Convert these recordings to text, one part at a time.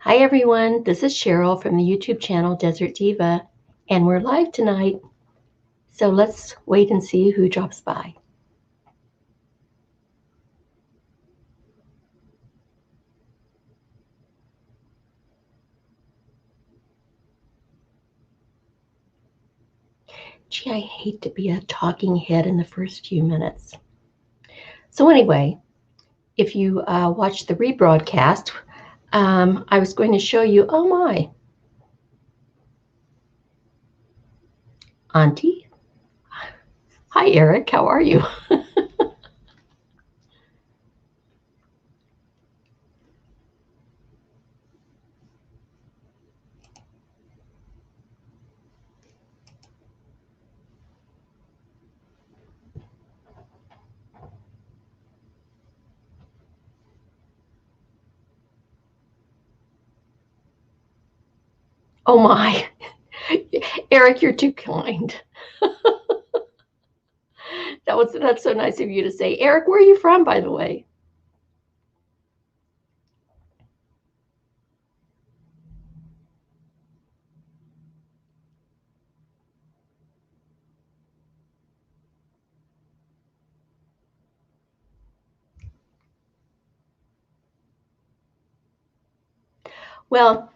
Hi everyone, this is Cheryl from the YouTube channel Desert Diva, and we're live tonight. So let's wait and see who drops by. Gee, I hate to be a talking head in the first few minutes. So anyway, if you watch the rebroadcast, I was going to show you, oh my, Auntie. Hi Eric, how are you? Oh my, Eric, you're too kind. That's so nice of you to say. Eric, where are you from, by the way? Well,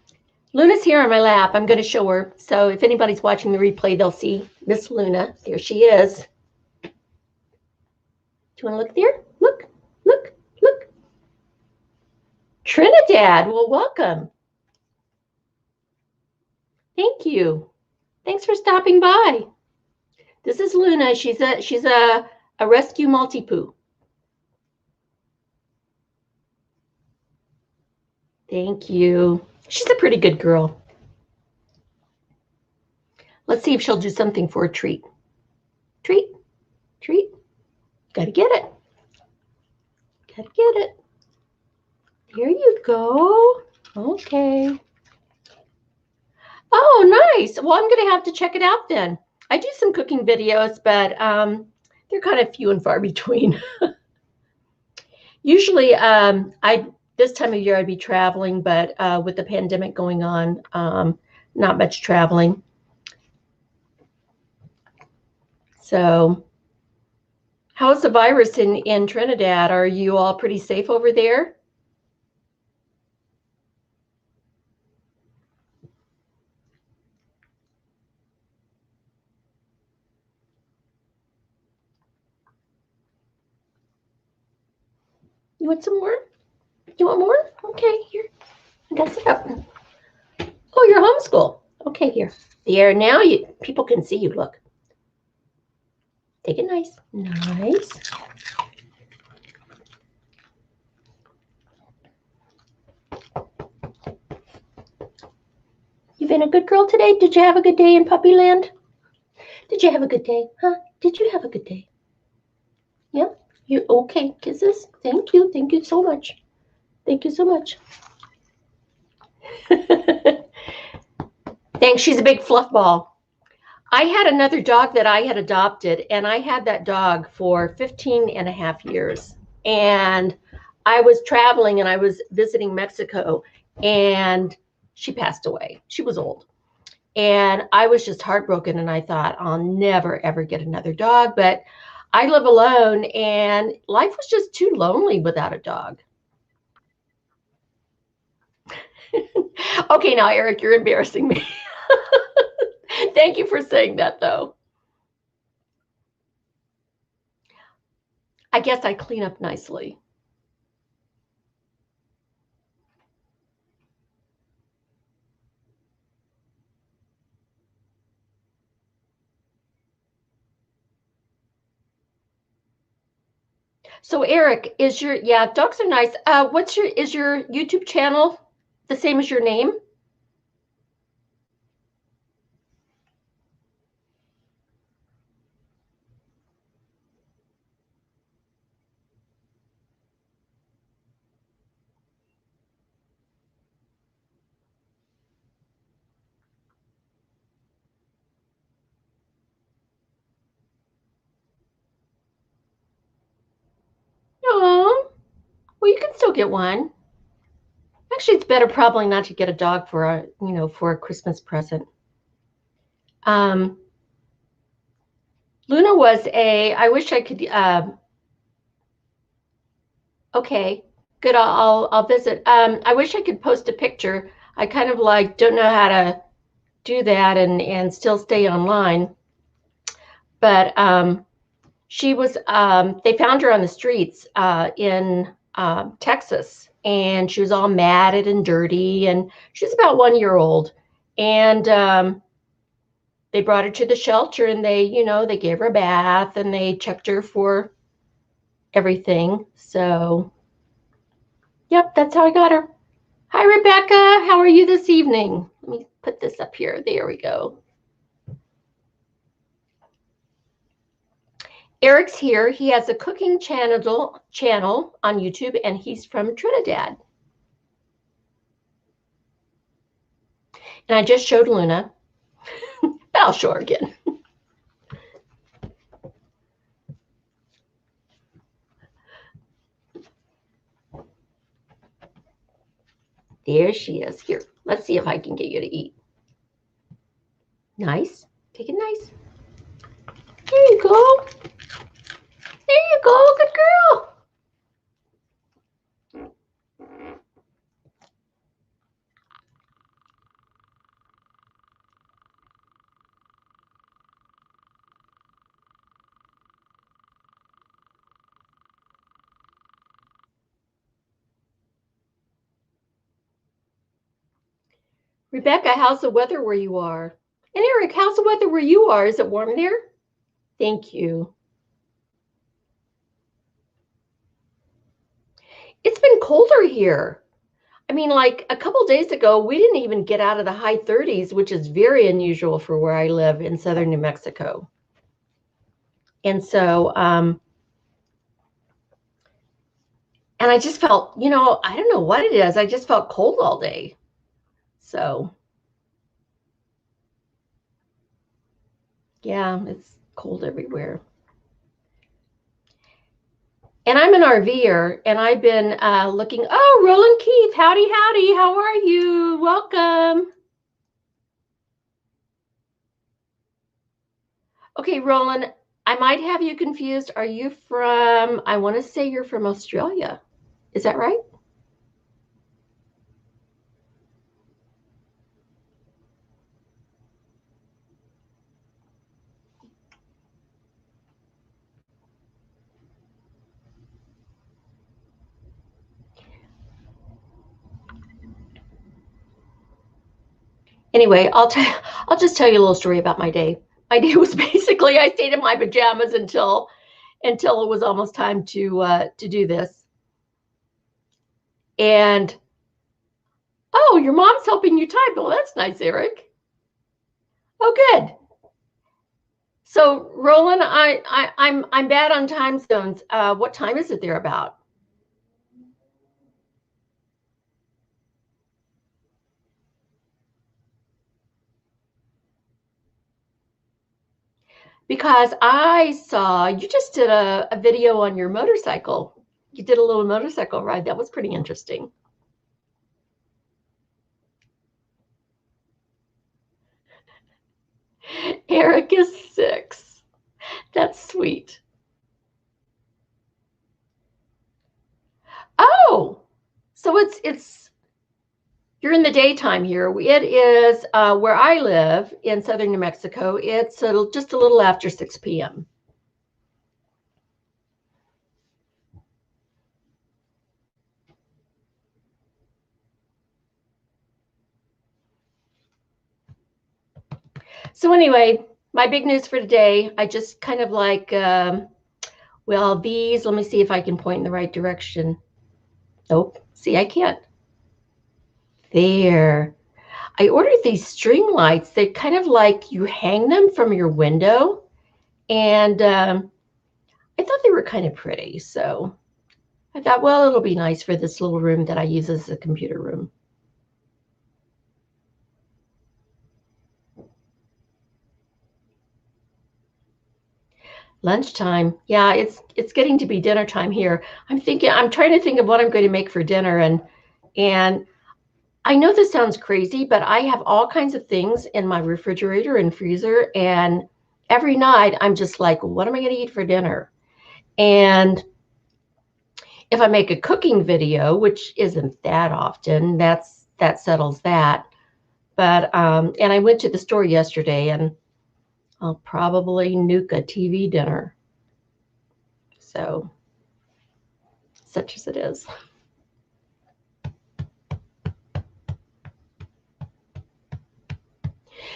Luna's here on my lap. I'm going to show her. So if anybody's watching the replay, they'll see Miss Luna. There she is. Do you want to look there? Look, look, look. Trinidad. Well, welcome. Thank you. Thanks for stopping by. This is Luna. She's a rescue Maltipoo. Thank you. She's a pretty good girl. Let's see if she'll do something for a treat. Treat, treat. Gotta get it. Gotta get it. There you go. Okay. Oh, nice. Well, I'm going to have to check it out then. I do some cooking videos, but they're kind of few and far between. Usually, this time of year I'd be traveling, but with the pandemic going on, not much traveling. So, how's the virus in Trinidad? Are you all pretty safe over there? You want some more? You want more? Okay, here. I got some. Oh, you're homeschool. Okay, here. There, now people can see you. Look. Take it nice. Nice. You been a good girl today? Did you have a good day in Puppyland? Did you have a good day? Huh? Did you have a good day? Yeah? You okay? Kisses? Thank you. Thank you so much. Thank you so much. Thanks. She's a big fluff ball. I had another dog that I had adopted, and I had that dog for 15 and a half years. And I was traveling and I was visiting Mexico, and she passed away. She was old. And I was just heartbroken, and I thought, I'll never, ever get another dog. But I live alone, and life was just too lonely without a dog. Okay, now, Eric, you're embarrassing me. Thank you for saying that, though. I guess I clean up nicely. So, Eric, dogs are nice. Is your YouTube channel the same as your name? Oh, well, you can still get one. Actually, it's better probably not to get a dog for a, for a Christmas present. Luna was I wish I could, okay, good, I'll visit. I wish I could post a picture. I kind of like don't know how to do that and still stay online. But she was, they found her on the streets in Texas, and she was all matted and dirty, and she was about 1 year old. And they brought her to the shelter, and they gave her a bath, and they checked her for everything. So, yep, that's how I got her. Hi, Rebecca. How are you this evening? Let me put this up here. There we go. Eric's here. He has a cooking channel on YouTube, and he's from Trinidad. And I just showed Luna. I'll show her again. There she is. Here, let's see if I can get you to eat. Nice. Take it nice. There you go. There you go. Good girl. Rebecca, how's the weather where you are? And Eric, how's the weather where you are? Is it warm there? Thank you. It's been colder here. I mean, like a couple days ago, we didn't even get out of the high 30s, which is very unusual for where I live in southern New Mexico. And so, and I just felt, I don't know what it is. I just felt cold all day. So, yeah, it's cold everywhere. And I'm an RVer, and I've been looking. Oh, Roland Keith, howdy, howdy. How are you? Welcome. Okay, Roland, I might have you confused. Are you from, I want to say you're from Australia. Is that right? Anyway, I'll just tell you a little story about my day. My day was basically I stayed in my pajamas until it was almost time to do this. And oh, your mom's helping you type. Well, that's nice, Eric. Oh, good. So, Roland, I'm bad on time zones. What time is it there about? Because I saw you just did a video on your motorcycle. You did a little motorcycle ride. That was pretty interesting. Eric is 6. That's sweet. Oh, so it's you're in the daytime here. It is where I live in southern New Mexico. It's just a little after 6 p.m. So anyway, my big news for today, I just kind of like, well, these, let me see if I can point in the right direction. Nope, see, I can't. There. I ordered these string lights. They're kind of like you hang them from your window. And I thought they were kind of pretty. So I thought, well, it'll be nice for this little room that I use as a computer room. Lunchtime. Yeah, it's getting to be dinner time here. I'm trying to think of what I'm going to make for dinner, and I know this sounds crazy, but I have all kinds of things in my refrigerator and freezer. And every night I'm just like, what am I going to eat for dinner? And if I make a cooking video, which isn't that often, that settles that. But and I went to the store yesterday, and I'll probably nuke a TV dinner. So, such as it is.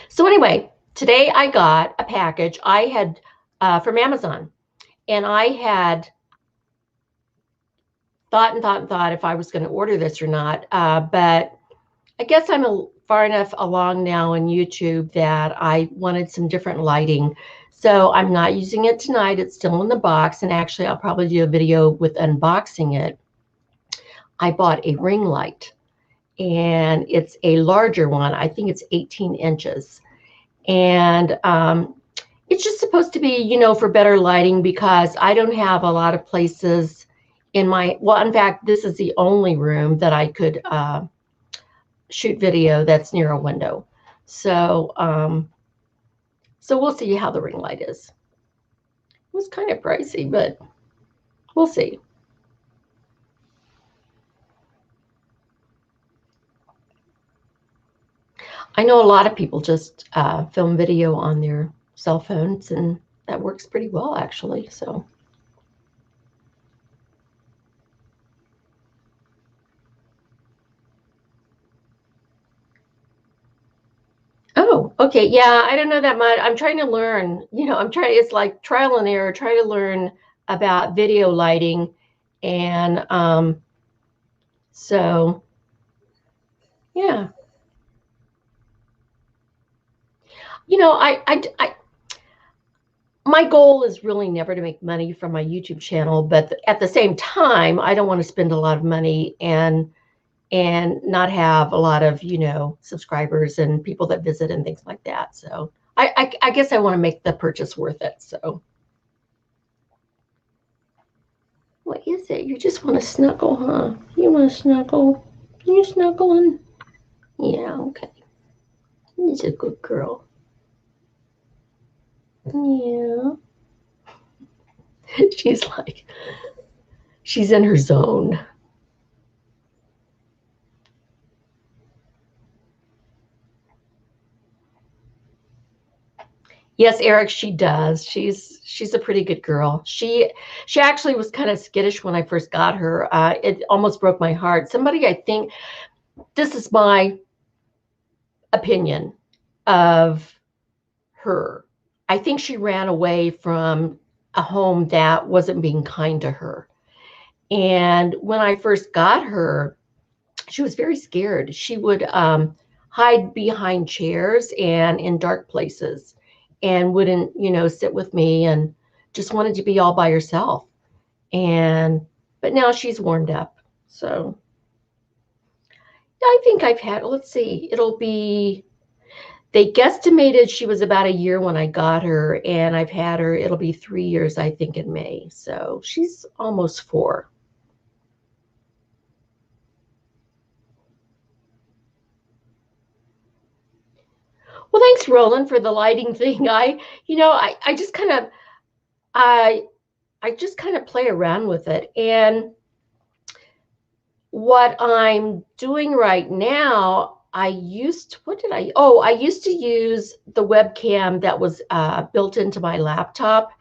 So anyway, today I got a package I had from Amazon, and I had thought if I was going to order this or not. But I guess I'm far enough along now on YouTube that I wanted some different lighting. So I'm not using it tonight. It's still in the box. And actually, I'll probably do a video with unboxing it. I bought a ring light, and it's a larger one. I think it's 18 inches. And it's just supposed to be, for better lighting, because I don't have a lot of places in my, well, in fact, this is the only room that I could shoot video that's near a window. So, so we'll see how the ring light is. It was kind of pricey, but we'll see. I know a lot of people just film video on their cell phones, and that works pretty well, actually. So. Oh, okay. Yeah, I don't know that much. I'm trying to learn. It's like trial and error, try to learn about video lighting. And so, yeah. My goal is really never to make money from my YouTube channel, but at the same time, I don't want to spend a lot of money and not have a lot of, subscribers and people that visit and things like that. So I guess I want to make the purchase worth it. So what is it? You just want to snuggle, huh? You want to snuggle? You snuggling? Yeah, okay. You're a good girl. Yeah. She's in her zone. Yes, Eric, she does. She's a pretty good girl. She actually was kind of skittish when I first got her. It almost broke my heart. Somebody, I think, this is my opinion of her. I think she ran away from a home that wasn't being kind to her. And when I first got her, she was very scared. She would hide behind chairs and in dark places, and wouldn't, sit with me, and just wanted to be all by herself. But now she's warmed up. So I think I've had, let's see, they guesstimated she was about a year when I got her, and I've had her, it'll be 3 years, I think, in May. So she's almost 4. Well, thanks, Roland, for the lighting thing. I just kind of, I just kind of play around with it. And what I'm doing right now, I used to use the webcam that was built into my laptop.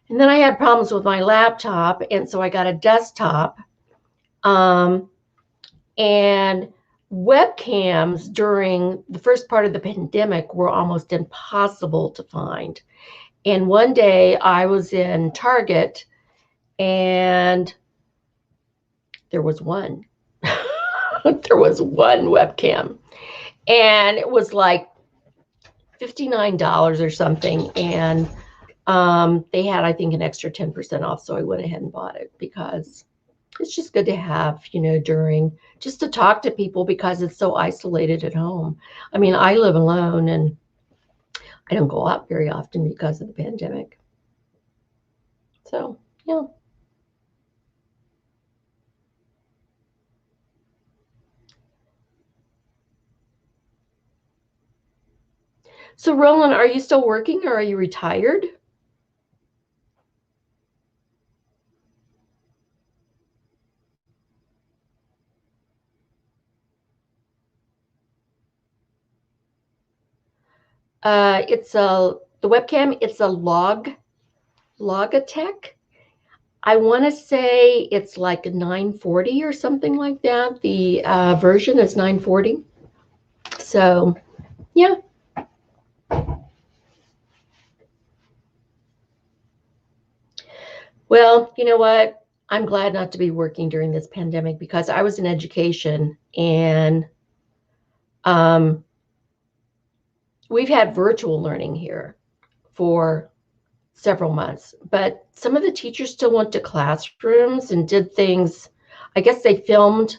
And then I had problems with my laptop, and so I got a desktop. And webcams during the first part of the pandemic were almost impossible to find. And one day I was in Target, and there was one. There was one webcam, and it was like $59 or something. And they had, I think, an extra 10% off. So I went ahead and bought it, because it's just good to have, just to talk to people, because it's so isolated at home. I mean, I live alone, and I don't go out very often because of the pandemic. So, yeah. So Roland, are you still working or are you retired? It's the webcam, it's a Logitech. I want to say it's like 940 or something like that. The version is 940. So, yeah. Well, you know what? I'm glad not to be working during this pandemic because I was in education and um, we've had virtual learning here for several months, but some of the teachers still went to classrooms and did things. I guess they filmed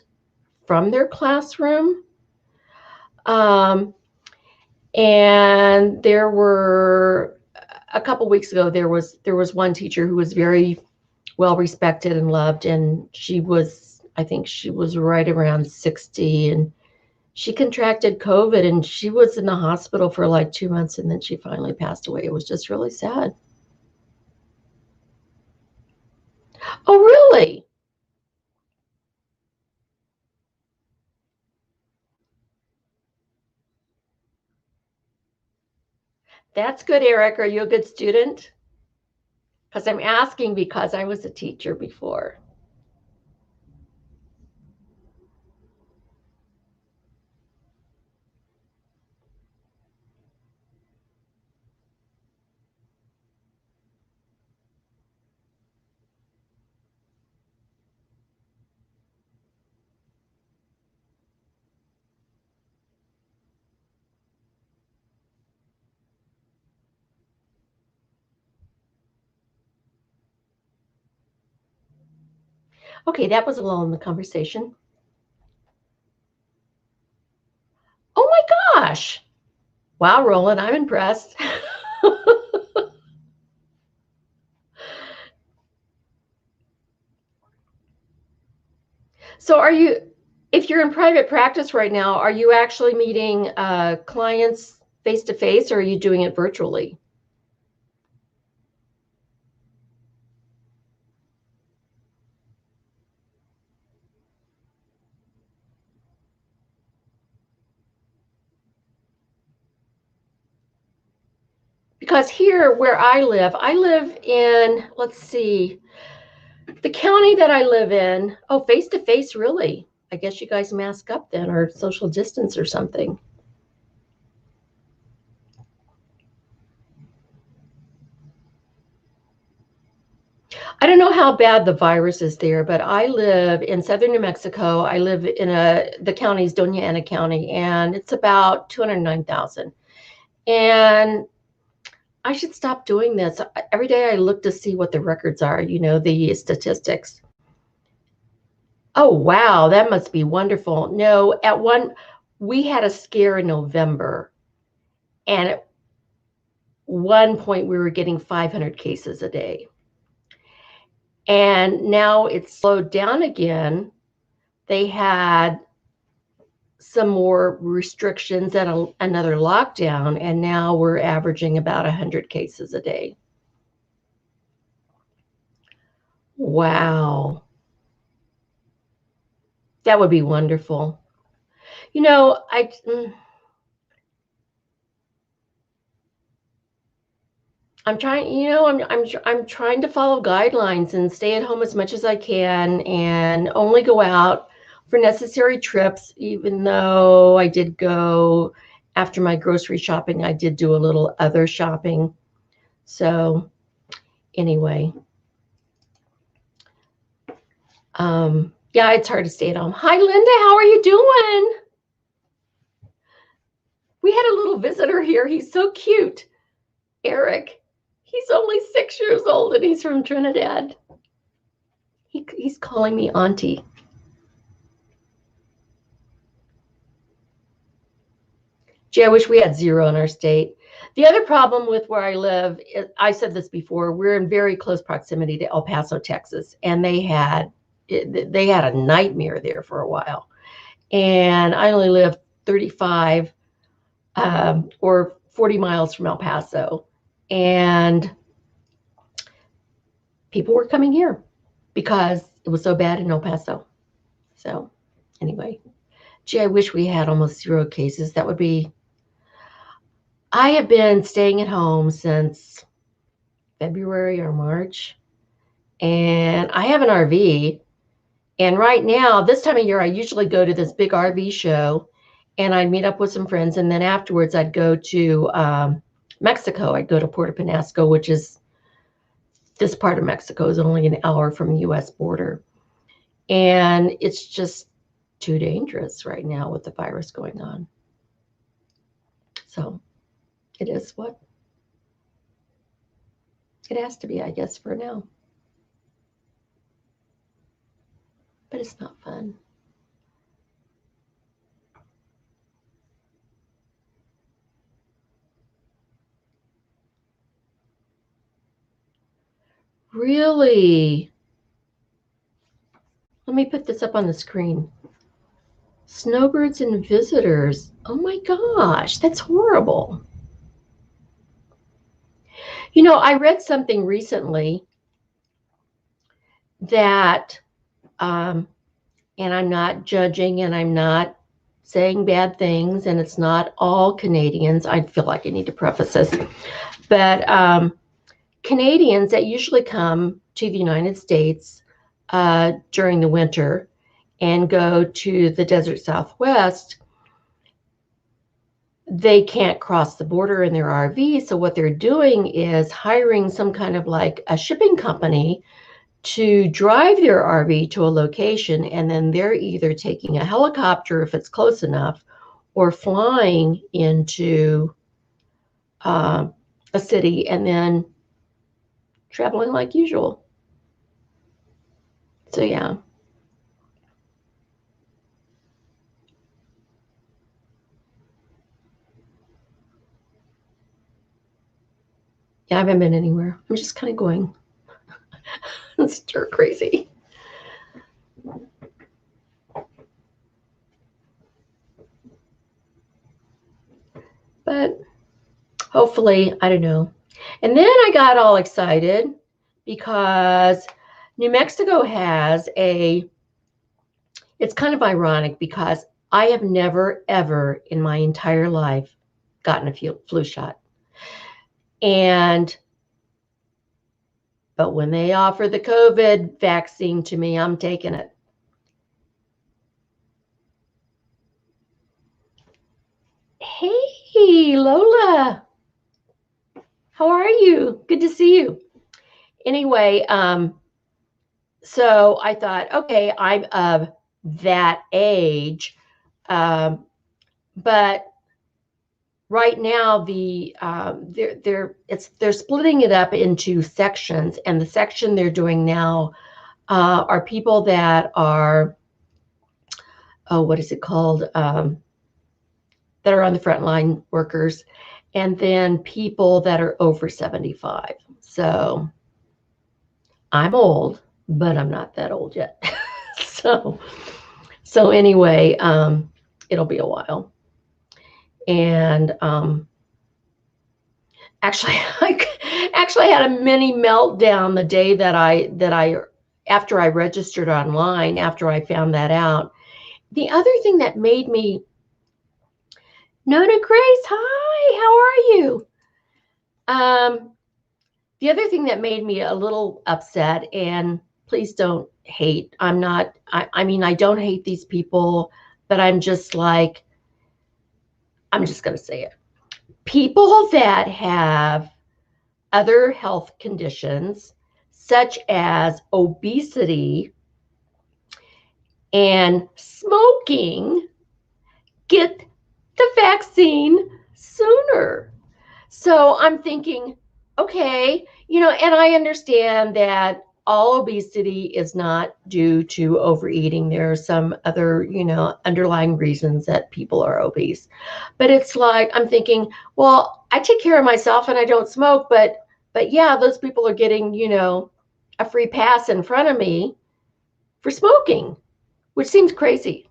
from their classroom. Um, and there were a couple weeks ago there was one teacher who was very well respected and loved, and I think she was right around 60, and she contracted COVID and she was in the hospital for like 2 months and then she finally passed away. It was just really sad. Oh, really? That's good, Eric. Are you a good student? Because I'm asking because I was a teacher before. Okay, that was a lull in the conversation. Oh my gosh. Wow, Roland, I'm impressed. So if you're in private practice right now, are you actually meeting clients face to face or are you doing it virtually? Because here where I live in, let's see, the county that I live in, oh, face to face, really? I guess you guys mask up then or social distance or something. I don't know how bad the virus is there, but I live in southern New Mexico. I live in the county's Doña Ana County, and it's about 209,000. And I should stop doing this. Every day I look to see what the records are, the statistics. Oh, wow, that must be wonderful. No, we had a scare in November, and at one point we were getting 500 cases a day. And now it's slowed down again. They had some more restrictions and another lockdown, and now we're averaging about 100 cases a day. Wow. That would be wonderful. You know, I'm trying, I'm trying to follow guidelines and stay at home as much as I can and only go out for necessary trips, even though I did go after my grocery shopping, I did do a little other shopping. So anyway, yeah, it's hard to stay at home. Hi, Linda, how are you doing? We had a little visitor here. He's so cute. Eric. He's only 6 years old and he's from Trinidad. He's calling me auntie. Gee, I wish we had zero in our state. The other problem with where I live, I said this before, we're in very close proximity to El Paso, Texas, and they had a nightmare there for a while. And I only live 35 or 40 miles from El Paso. And people were coming here because it was so bad in El Paso. So anyway, gee, I wish we had almost 0 cases. That would be, I have been staying at home since February or March, and I have an RV. And right now, this time of year, I usually go to this big RV show, and I'd meet up with some friends. And then afterwards, I'd go to Mexico. I'd go to Puerto Penasco, which is, this part of Mexico is only an hour from the U.S. border. And it's just too dangerous right now with the virus going on. So it is what it has to be, I guess, for now. But it's not fun. Really? Let me put this up on the screen. Snowbirds and visitors. Oh my gosh, that's horrible. You know, I read something recently that, and I'm not judging and I'm not saying bad things, and it's not all Canadians. I feel like I need to preface this. But Canadians that usually come to the United States during the winter and go to the desert Southwest, they can't cross the border in their RV. So what they're doing is hiring some kind of like a shipping company to drive their RV to a location, and then they're either taking a helicopter if it's close enough, or flying into a city and then traveling like usual. So yeah. Yeah, I haven't been anywhere. I'm just kind of going stir crazy. But hopefully, I don't know. And then I got all excited because New Mexico has it's kind of ironic because I have never, ever in my entire life gotten a flu shot. But when they offer the COVID vaccine to me, I'm taking it. Hey, Lola. How are you? Good to see you. Anyway, so I thought, okay, I'm of that age, but right now they're splitting it up into sections, and the section they're doing now are people that are, what is it called, that are on the frontline workers, and then people that are over 75. So I'm old, but I'm not that old yet. so anyway, it'll be a while. And actually, I had a mini meltdown the day that I after I registered online, after I found that out. The other thing that made me, Nona Grace, hi, how are you? The other thing that made me a little upset, and please don't hate, I mean, I don't hate these people, but I'm just like, I'm just going to say it. People that have other health conditions, such as obesity and smoking, get the vaccine sooner. So I'm thinking, okay, and I understand that all obesity is not due to overeating. There are some other, underlying reasons that people are obese. But it's like, I'm thinking, well, I take care of myself and I don't smoke, but yeah, those people are getting, a free pass in front of me for smoking, which seems crazy.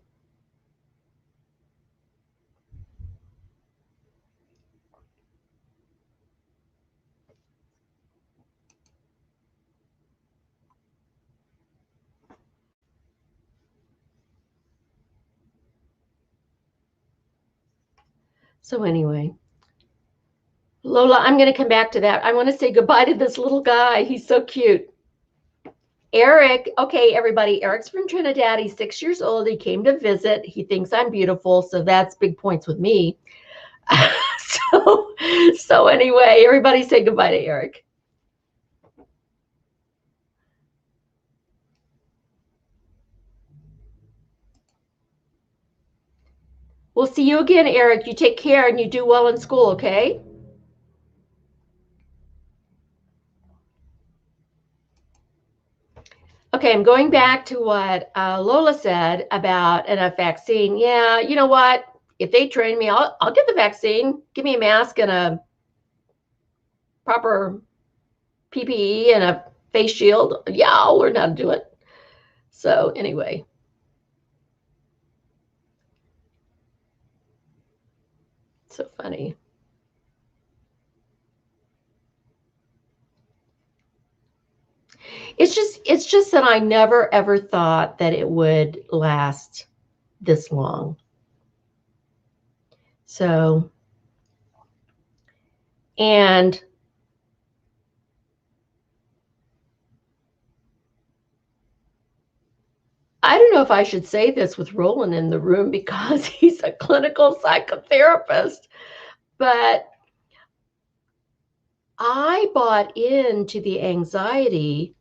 So anyway, Lola, I'm going to come back to that. I want to say goodbye to this little guy. He's so cute. Eric, okay, everybody, Eric's from Trinidad. He's 6 years old. He came to visit. He thinks I'm beautiful, so that's big points with me. so anyway, everybody say goodbye to Eric. We'll see you again, Eric. You take care and you do well in school, okay? Okay, I'm going back to what Lola said about a vaccine. Yeah, you know what? If they train me, I'll get the vaccine. Give me a mask and a proper PPE and a face shield. Yeah, I'll learn how to do it. So anyway. So funny. It's just that I never ever thought that it would last this long. So, and I don't know if I should say this with Roland in the room because he's a clinical psychotherapist, but I bought into the anxiety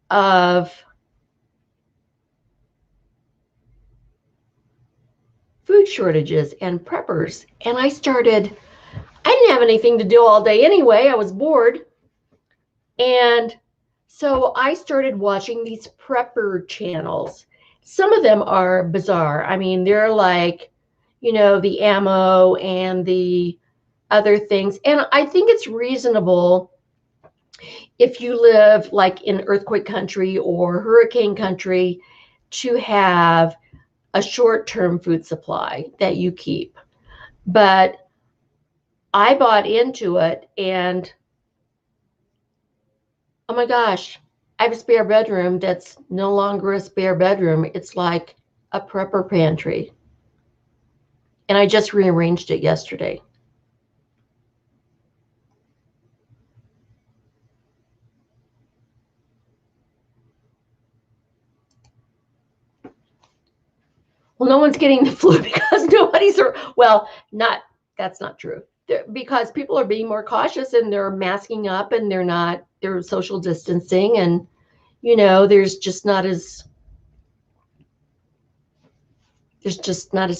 of food shortages and preppers. And I didn't have anything to do all day anyway. I was bored. And so I started watching these prepper channels. Some of them are bizarre. I mean, they're like, the ammo and the other things. And I think it's reasonable if you live like in earthquake country or hurricane country to have a short-term food supply that you keep. But I bought into it and oh my gosh, I have a spare bedroom that's no longer a spare bedroom. It's like a prepper pantry. And I just rearranged it yesterday. Well, no one's getting the flu because that's not true. Because people are being more cautious and they're masking up and they're social distancing and, there's just not as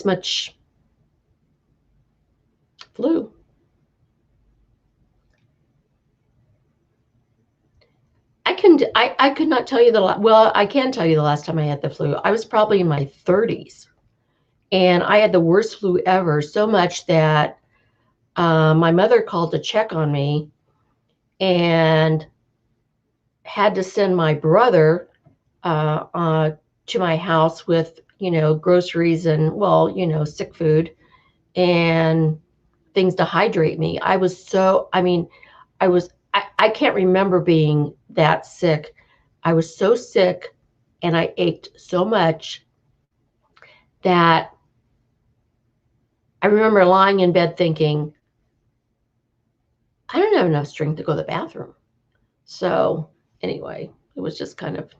much flu. I could not tell you I can tell you the last time I had the flu. I was probably in my 30s and I had the worst flu ever, so much that my mother called to check on me and had to send my brother to my house with, groceries and, sick food and things to hydrate me. I can't remember being that sick. I was so sick and I ached so much that I remember lying in bed thinking, I don't have enough strength to go to the bathroom. So anyway, it was just kind of.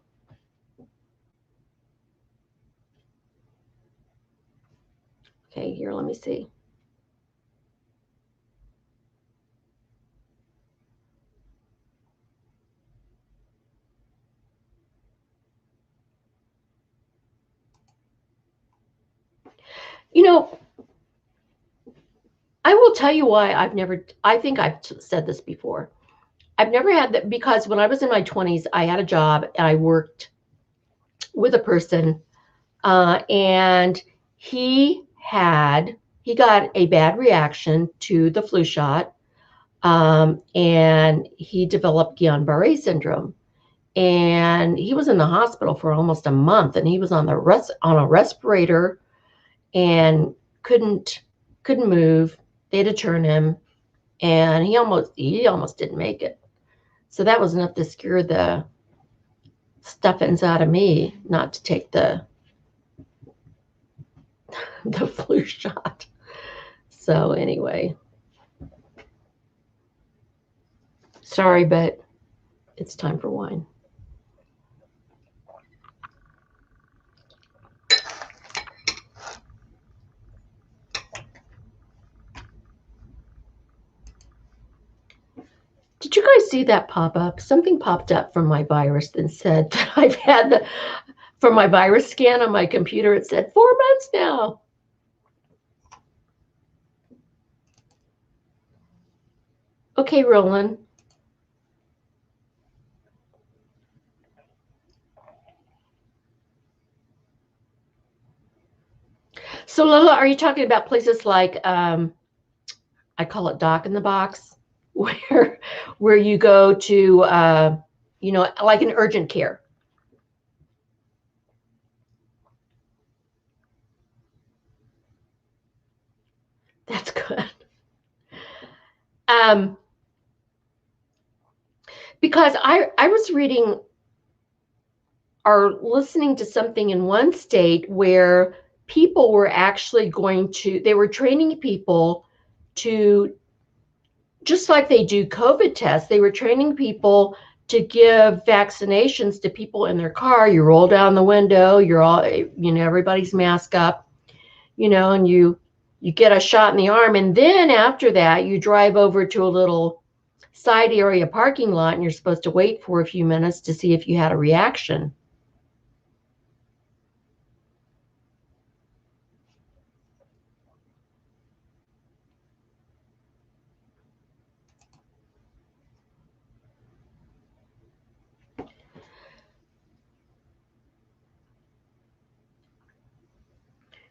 Okay, here, let me see. I will tell you why I think I've said this before. I've never had that because when I was in my 20s, I had a job and I worked with a person and he got a bad reaction to the flu shot and he developed Guillain-Barré syndrome. And he was in the hospital for almost a month and he was on a respirator and couldn't move. They had to turn him and he almost didn't make it. So that was enough to scare the stuffings out of me not to take the flu shot. So anyway, sorry, but it's time for wine. Did you guys see that pop up? Something popped up from my virus and said that I've had from my virus scan on my computer, it said 4 months now. Okay, Roland. So Lola, are you talking about places like, I call it Doc in the Box, where you go to, like an urgent care? That's good. Because I was reading or listening to something in one state where people were actually they were training people to, just like they do COVID tests, they were training people to give vaccinations to people in their car. You roll down the window, you're all, everybody's masked up, and you get a shot in the arm. And then after that, you drive over to a little side area parking lot, and you're supposed to wait for a few minutes to see if you had a reaction.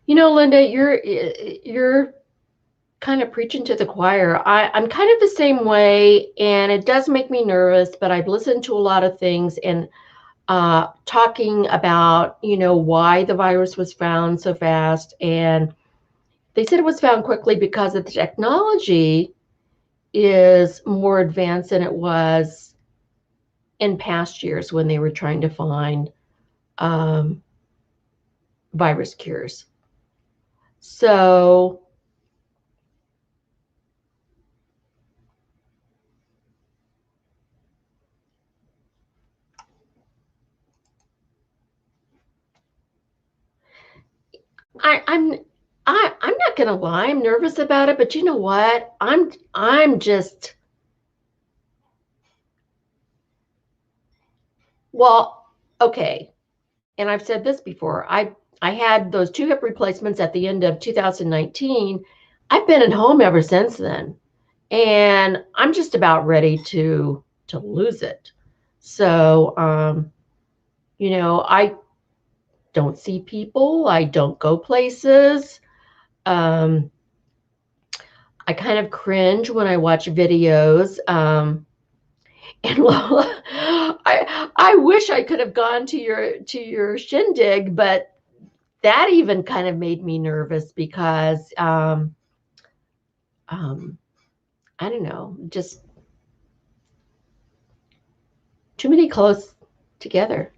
Linda, you're kind of preaching to the choir. I'm kind of the same way, and it does make me nervous, but I've listened to a lot of things and talking about, why the virus was found so fast. And they said it was found quickly because the technology is more advanced than it was in past years when they were trying to find virus cures. So I'm not gonna lie, I'm nervous about it, but you know what? I'm just, well, okay. And I've said this before. I had those 2 hip replacements at the end of 2019. I've been at home ever since then. And I'm just about ready to lose it. So I don't see people, I don't go places. I kind of cringe when I watch videos. And Lola, I wish I could have gone to your shindig, but that even kind of made me nervous because I don't know, just too many close together.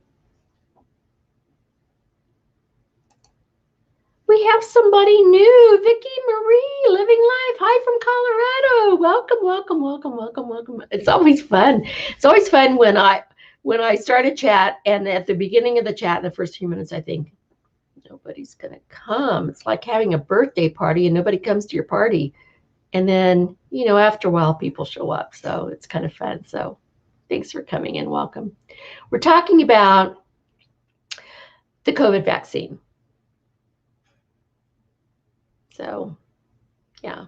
We have somebody new, Vicki Marie, living life. Hi from Colorado. Welcome, welcome, welcome, welcome, welcome. It's always fun. It's always fun when I start a chat, and at the beginning of the chat, in the first few minutes, I think nobody's gonna come. It's like having a birthday party and nobody comes to your party. And then, after a while, people show up. So it's kind of fun. So thanks for coming in. Welcome. We're talking about the COVID vaccine. So, yeah.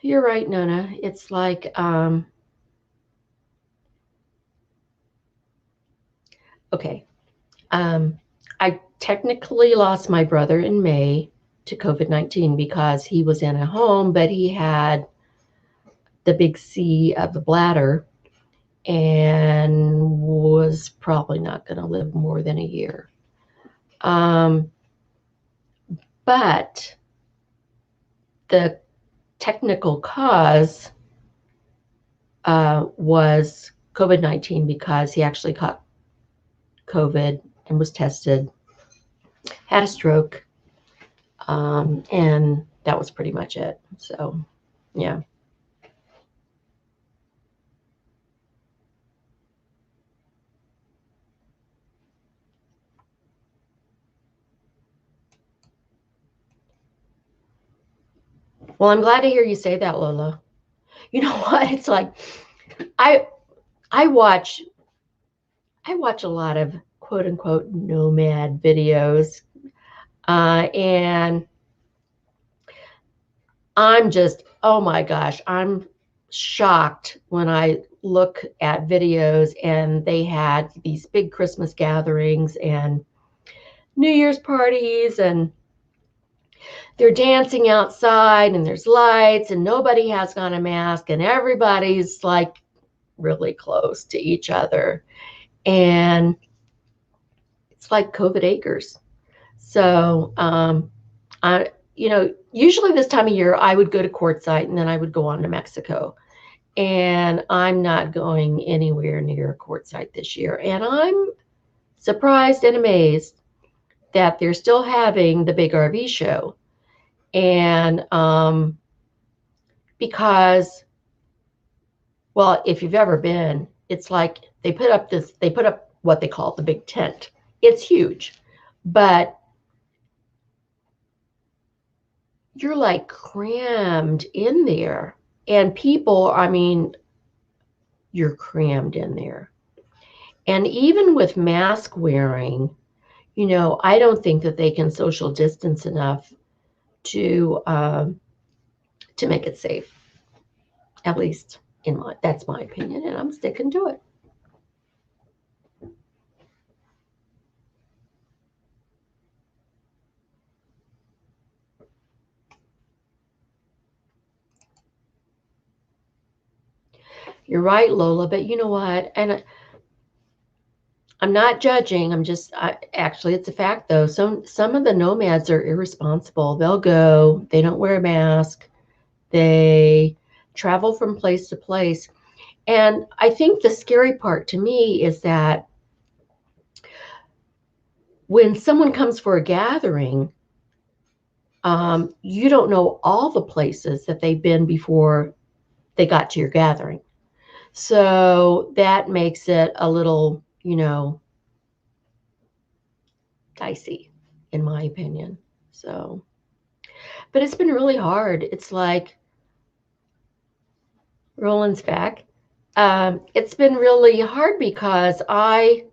You're right, Nona. It's like, okay. I technically lost my brother in May to COVID-19 because he was in a home, but he had the big C of the bladder and was probably not going to live more than a year. But the technical cause was COVID-19 because he actually caught COVID and was tested, had a stroke, and that was pretty much it. So, yeah. Well, I'm glad to hear you say that, Lola. You know what? It's like I I watch a lot of quote unquote nomad videos, and I'm just, oh my gosh, I'm shocked when I look at videos and they had these big Christmas gatherings and New Year's parties, and they're dancing outside and there's lights and nobody has on a mask and everybody's like really close to each other. And it's like COVID acres. So, usually this time of year, I would go to Quartzsite and then I would go on to Mexico. And I'm not going anywhere near Quartzsite this year. And I'm surprised and amazed that they're still having the big RV show. And because, well, if you've ever been, it's like they put up what they call the big tent. It's huge, but you're like crammed in there. And people, I mean, you're crammed in there. And even with mask wearing, I don't think that they can social distance enough to make it safe. At least that's my opinion, and I'm sticking to it. You're right, Lola, but you know what? And I'm not judging. Actually, it's a fact though. Some of the nomads are irresponsible. They'll go, they don't wear a mask, they travel from place to place. And I think the scary part to me is that when someone comes for a gathering, you don't know all the places that they've been before they got to your gathering. So that makes it a little, dicey, in my opinion. So, but it's been really hard. It's like Roland's back. It's been really hard because I'm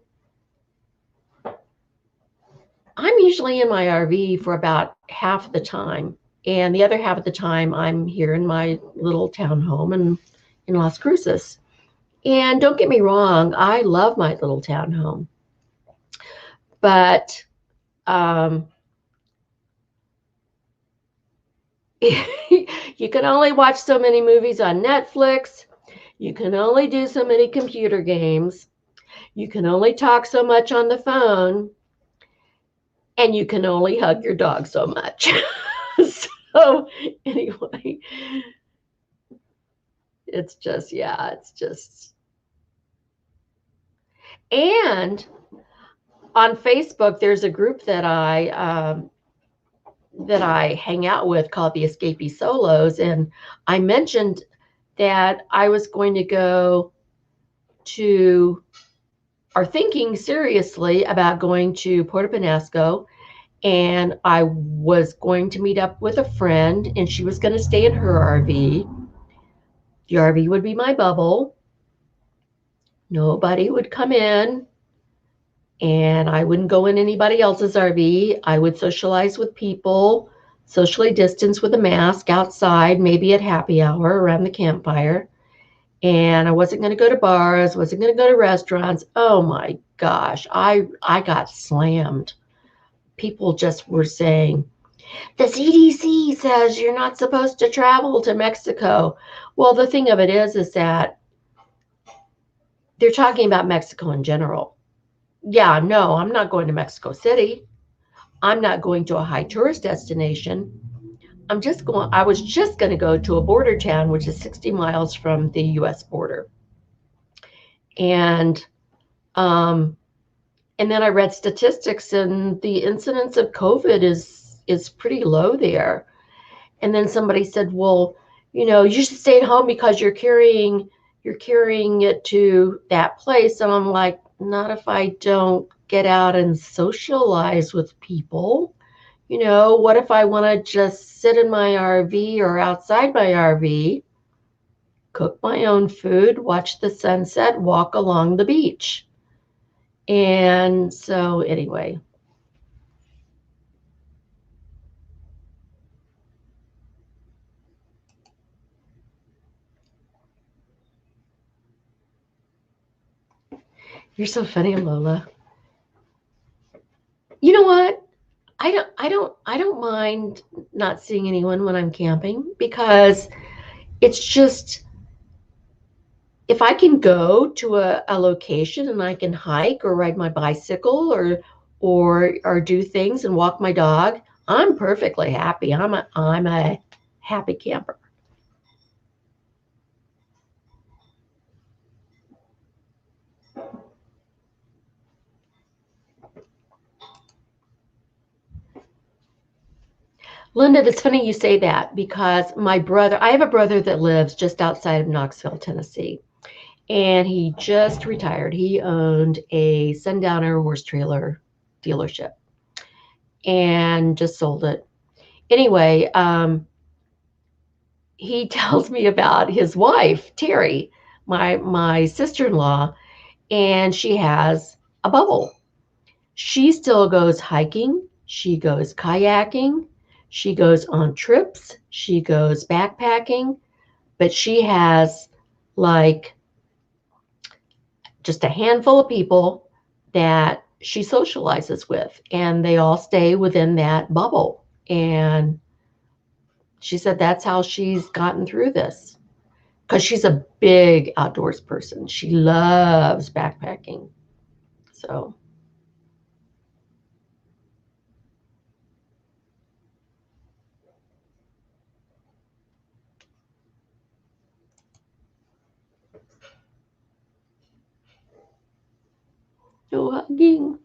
usually in my RV for about half the time, and the other half of the time I'm here in my little townhome in Las Cruces. And don't get me wrong, I love my little townhome, but you can only watch so many movies on Netflix. You can only do so many computer games. You can only talk so much on the phone. And you can only hug your dog so much. So anyway, it's just. And on Facebook, there's a group that I hang out with called the Escapee Solos, and I mentioned that I was going to go to, or thinking seriously about going to Puerto Penasco, and I was going to meet up with a friend, and she was going to stay in her RV. The RV would be my bubble. Nobody would come in, and I wouldn't go in anybody else's RV. I would socialize with people, socially distance with a mask outside, maybe at happy hour around the campfire. And I wasn't going to go to bars, wasn't going to go to restaurants. Oh my gosh, I got slammed. People just were saying, the CDC says you're not supposed to travel to Mexico. Well, the thing of it is that they're talking about Mexico in general. Yeah, no, I'm not going to Mexico City. I'm not going to a high tourist destination. I was just going to go to a border town, which is 60 miles from the US border. And, um, and then I read statistics, and the incidence of COVID is pretty low there. And then somebody said, well, you should stay at home because you're carrying it to that place. And I'm like, not if I don't get out and socialize with people. What if I want to just sit in my RV or outside my RV, cook my own food, watch the sunset, walk along the beach? And so, anyway. You're so funny, Lola. You know what? I don't mind not seeing anyone when I'm camping, because it's just, if I can go to a location and I can hike or ride my bicycle or do things and walk my dog, I'm perfectly happy. I'm a happy camper. Linda, that's funny you say that, because I have a brother that lives just outside of Knoxville, Tennessee, and he just retired. He owned a Sundowner horse trailer dealership and just sold it. Anyway, he tells me about his wife, Terry, my sister-in-law, and she has a bubble. She still goes hiking, she goes kayaking, she goes on trips, she goes backpacking, but she has like just a handful of people that she socializes with, and they all stay within that bubble. And she said that's how she's gotten through this, because she's a big outdoors person. She loves backpacking. So, no hugging,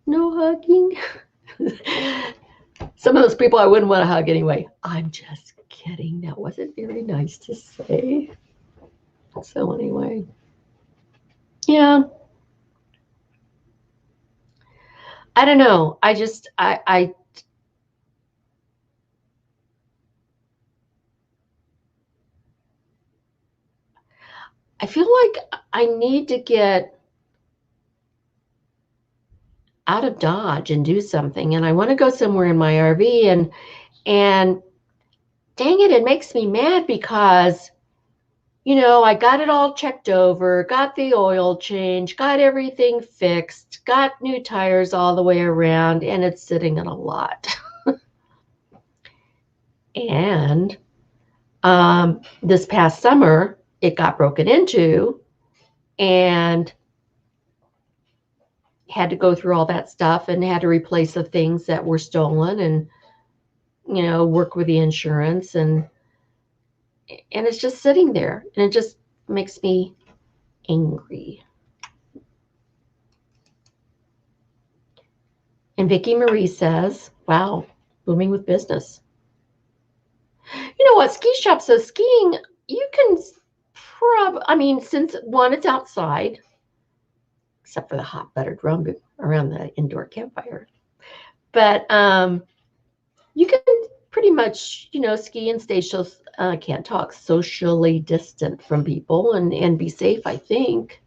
no hugging. Some of those people I wouldn't want to hug anyway. I'm just kidding. That wasn't very nice to say. So, anyway, yeah, I don't know. I feel like I need to get out of Dodge and do something, and I want to go somewhere in my RV, and dang it, it makes me mad because I got it all checked over, got the oil change, got everything fixed, got new tires all the way around, and it's sitting in a lot. And this past summer, it got broken into, and had to go through all that stuff and had to replace the things that were stolen, and work with the insurance, and it's just sitting there, and it just makes me angry. And Vicki Marie says, wow, booming with business. You know what? Ski shop says skiing, you can since one, it's outside, except for the hot buttered rum around the indoor campfire. But you can pretty much, ski and stay, can't talk, socially distant from people, and be safe, I think.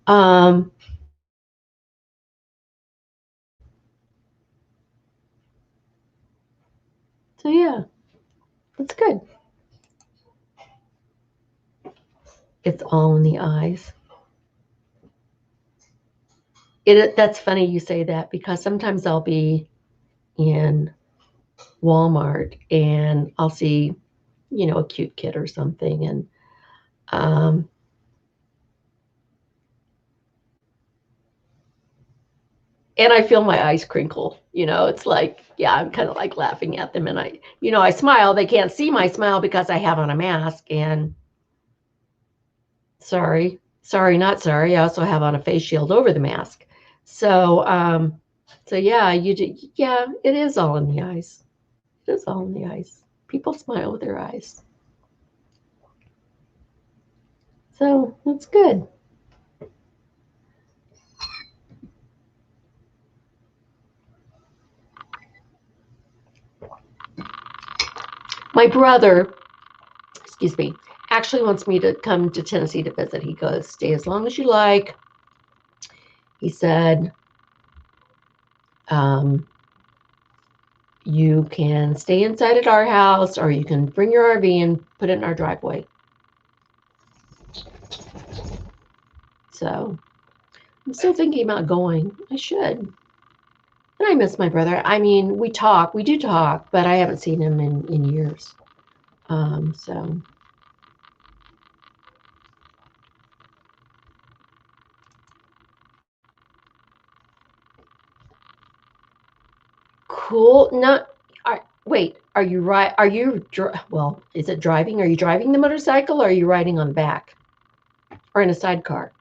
Um, so yeah, that's good. It's all in the eyes. That's funny you say that, because sometimes I'll be in Walmart and I'll see, a cute kid or something, um, And I feel my eyes crinkle. It's like, yeah, I'm kind of like laughing at them. And I smile. They can't see my smile because I have on a mask. And sorry, not sorry. I also have on a face shield over the mask. So, yeah, yeah, it is all in the eyes. It is all in the eyes. People smile with their eyes. So that's good. My brother, excuse me, actually wants me to come to Tennessee to visit. He goes, stay as long as you like. He said, you can stay inside at our house, or you can bring your RV and put it in our driveway. So I'm still thinking about going. I should. And I miss my brother. I mean, we do talk, but I haven't seen him in years. So cool. Wait, are you right? Well, is it driving? Are you driving the motorcycle, or are you riding on the back or in a sidecar?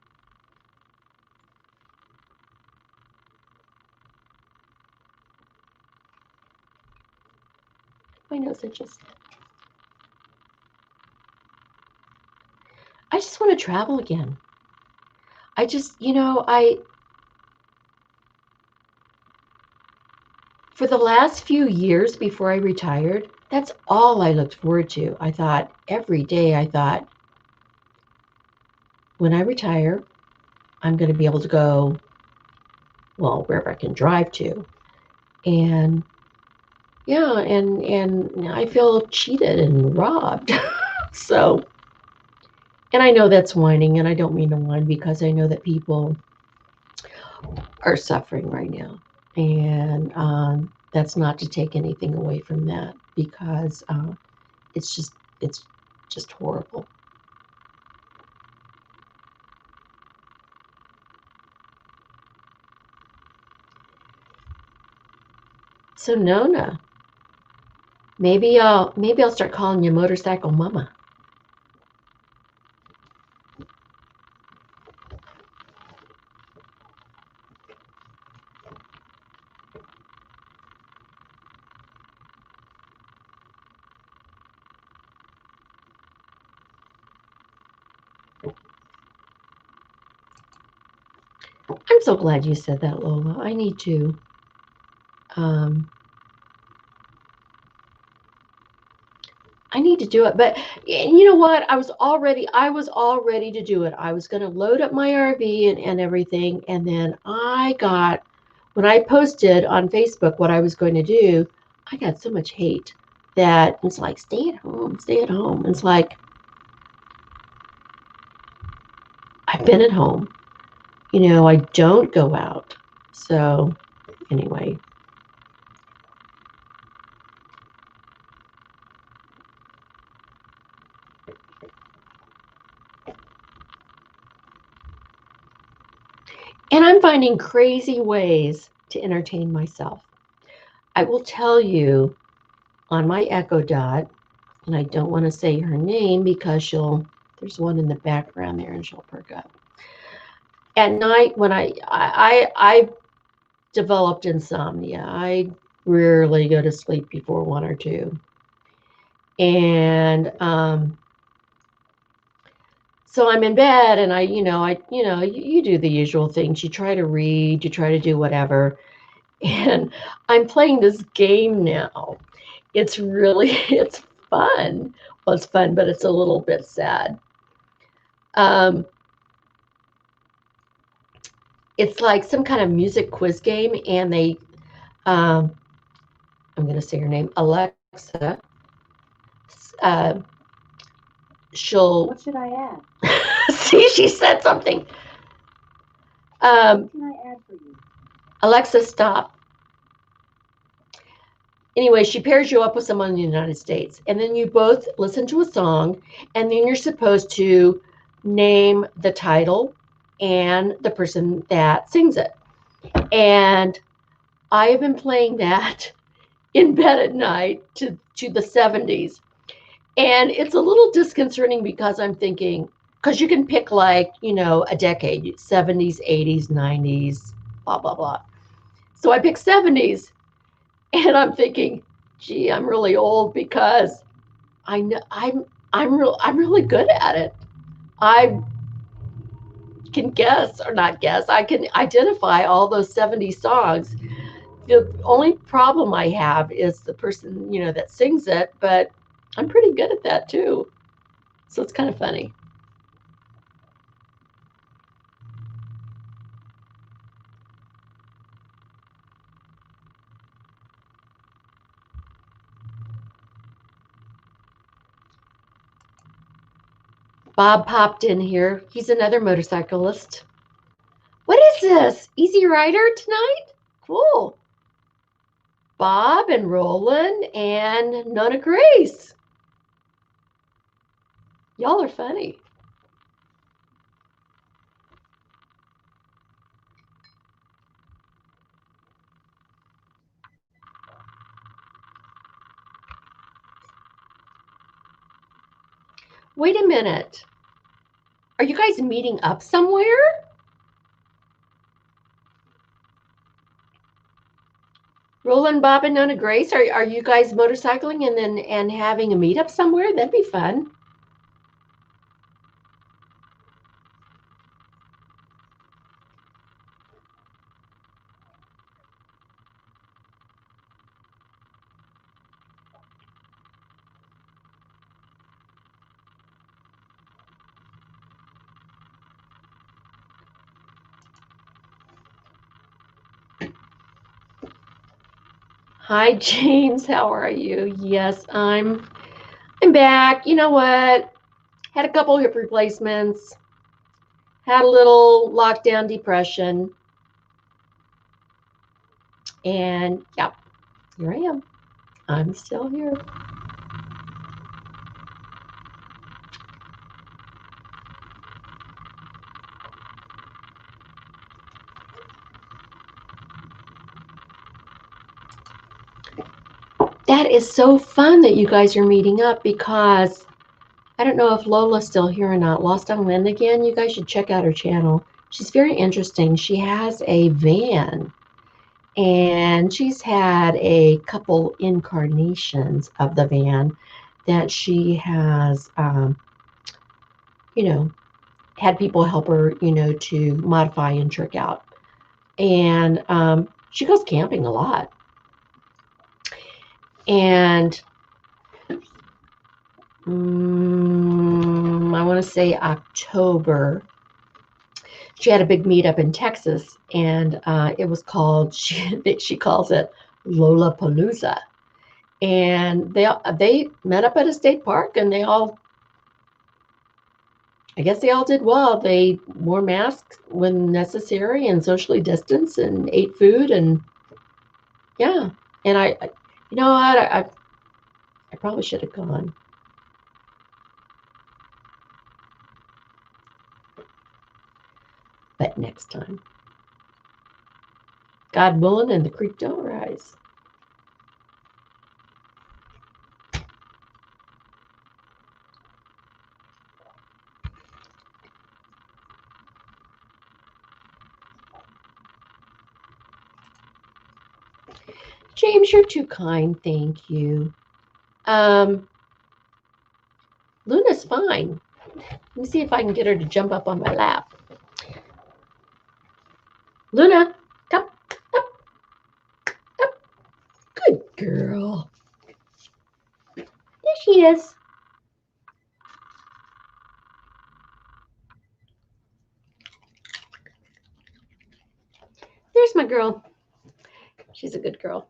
My nose itches. I just want to travel again. I just, for the last few years before I retired, that's all I looked forward to. I thought every day, when I retire, I'm going to be able to go, well, wherever I can drive to. And yeah, and I feel cheated and robbed. So, and I know that's whining, and I don't mean to whine, because I know that people are suffering right now. And that's not to take anything away from that, because it's just horrible. So Nona, maybe I'll start calling you Motorcycle Mama. I'm so glad you said that, Lola. I need to. I need to do it, but you know what? I was all ready to do it. I was going to load up my RV and everything, and then when I posted on Facebook what I was going to do, I got so much hate that it's like, stay at home, stay at home. It's like, I've been at home. I don't go out. So anyway. And I'm finding crazy ways to entertain myself. I will tell you, on my Echo Dot, and I don't want to say her name because there's one in the background there and she'll perk up. At night, when I developed insomnia, I rarely go to sleep before 1 or 2. And so I'm in bed, and you do the usual things. You try to read, you try to do whatever. And I'm playing this game now. It's fun. Well, it's fun, but it's a little bit sad. It's like some kind of music quiz game, and I'm going to say her name, Alexa. What should I add? See, she said something. What can I add for you? Alexa, stop. Anyway, she pairs you up with someone in the United States, and then you both listen to a song, and then you're supposed to name the title and the person that sings it. And I have been playing that in bed at night to the 70s. And it's a little disconcerting because I'm thinking, because you can pick like, a decade, 70s, 80s, 90s, blah, blah, blah. So I picked 70s and I'm thinking, gee, I'm really old because I know I'm really good at it. I can guess or not guess. I can identify all those 70s songs. The only problem I have is the person, that sings it, but I'm pretty good at that too. So it's kind of funny. Bob popped in here. He's another motorcyclist. What is this? Easy Rider tonight? Cool. Bob and Roland and Nona Grace. Y'all are funny. Wait a minute. Are you guys meeting up somewhere? Roland, Bob, and Nona Grace, are you guys motorcycling and having a meetup somewhere? That'd be fun. Hi, James. How are you? Yes, I'm back. You know what? Had a couple hip replacements. Had a little lockdown depression. And yeah, here I am. I'm still here. That is so fun that you guys are meeting up because I don't know if Lola's still here or not. Lost on Wind again. You guys should check out her channel. She's very interesting. She has a van and she's had a couple incarnations of the van that she has, had people help her, to modify and trick out. And she goes camping a lot. And I want to say October, she had a big meetup in Texas, and it was called, she calls it Lollapalooza. And they met up at a state park, and I guess they all did well. They wore masks when necessary and socially distanced and ate food, and yeah. And you know what, I probably should have gone. But next time. God willing and the creek don't rise. James, you're too kind. Thank you. Luna's fine. Let me see if I can get her to jump up on my lap. Luna, come up, up. Good girl. There she is. There's my girl. She's a good girl.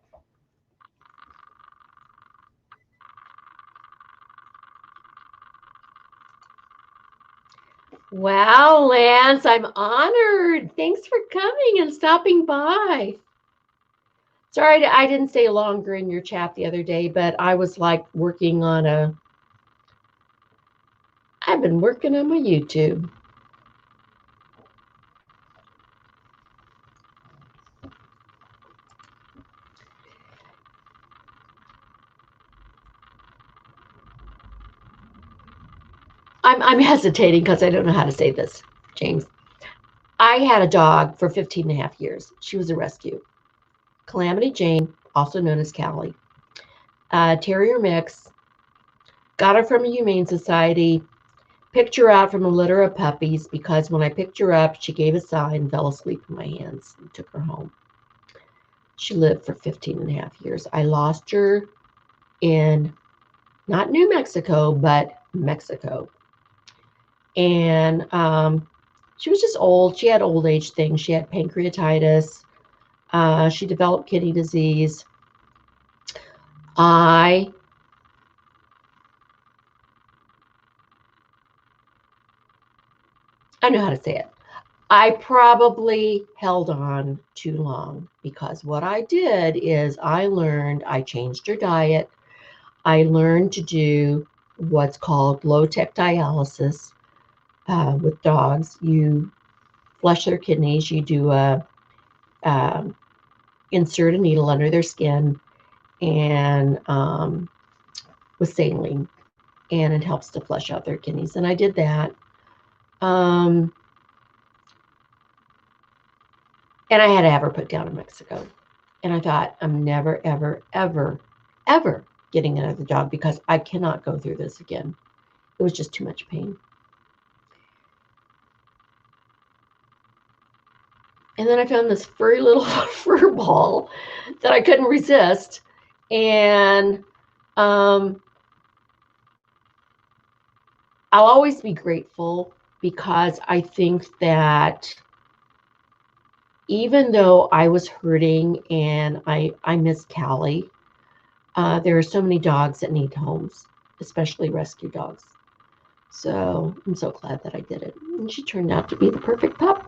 Wow, Lance, I'm honored. Thanks for coming and stopping by. Sorry I didn't stay longer in your chat the other day, but I was like working on I've been working on my YouTube. I'm hesitating because I don't know how to say this, James. I had a dog for 15 and a half years. She was a rescue. Calamity Jane, also known as Callie. Terrier mix. Got her from a humane society. Picked her out from a litter of puppies because when I picked her up, she gave a sigh and fell asleep in my hands and took her home. She lived for 15 and a half years. I lost her in not New Mexico, but Mexico. And she was just old. She had old age things. She had pancreatitis. She developed kidney disease. I know how to say it. I probably held on too long because what I did is I changed her diet. I learned to do what's called low-tech dialysis with dogs. You flush their kidneys, you do insert a needle under their skin and with saline, and it helps to flush out their kidneys. And I did that. And I had to have her put down in Mexico. And I thought, I'm never, ever, ever, ever getting another dog because I cannot go through this again. It was just too much pain. And then I found this furry little fur ball that I couldn't resist. And I'll always be grateful because I think that even though I was hurting and I miss Callie, there are so many dogs that need homes, especially rescue dogs. So I'm so glad that I did it. And she turned out to be the perfect pup.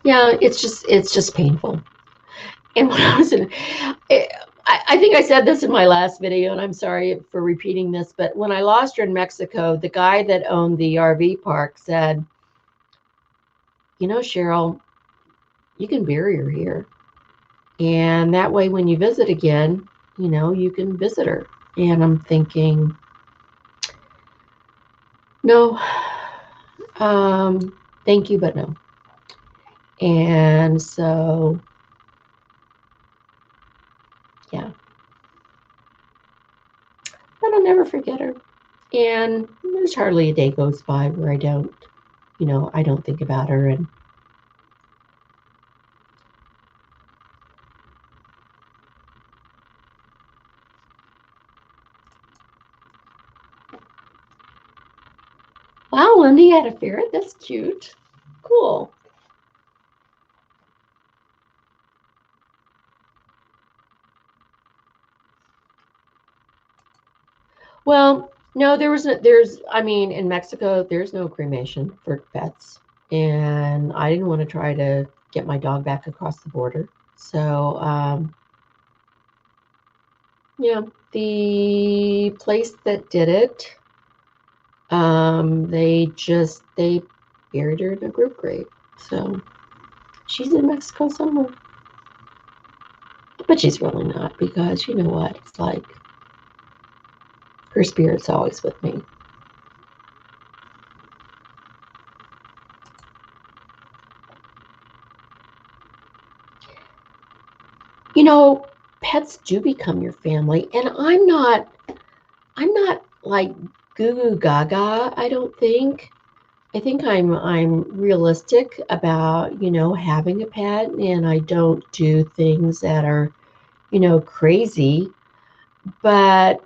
Yeah, it's just painful. And when I was in, I think I said this in my last video, and I'm sorry for repeating this, but when I lost her in Mexico, the guy that owned the RV park said, you know, Cheryl, you can bury her here. And that way, when you visit again, you know, you can visit her. And I'm thinking, no, thank you, but no. And so, yeah. But I'll never forget her. And there's hardly a day goes by where I don't, you know, I don't think about her. And wow, Lindy had a ferret. That's cute. Cool. Well, no, I mean, in Mexico, there's no cremation for pets. And I didn't want to try to get my dog back across the border. So, yeah, the place that did it, they buried her in a group grave. So she's in Mexico somewhere. But she's really not because you know what? It's like her spirit's always with me. You know, pets do become your family, and I'm not like goo goo gaga, I don't think. I think I'm realistic about, you know, having a pet, and I don't do things that are, you know, crazy, but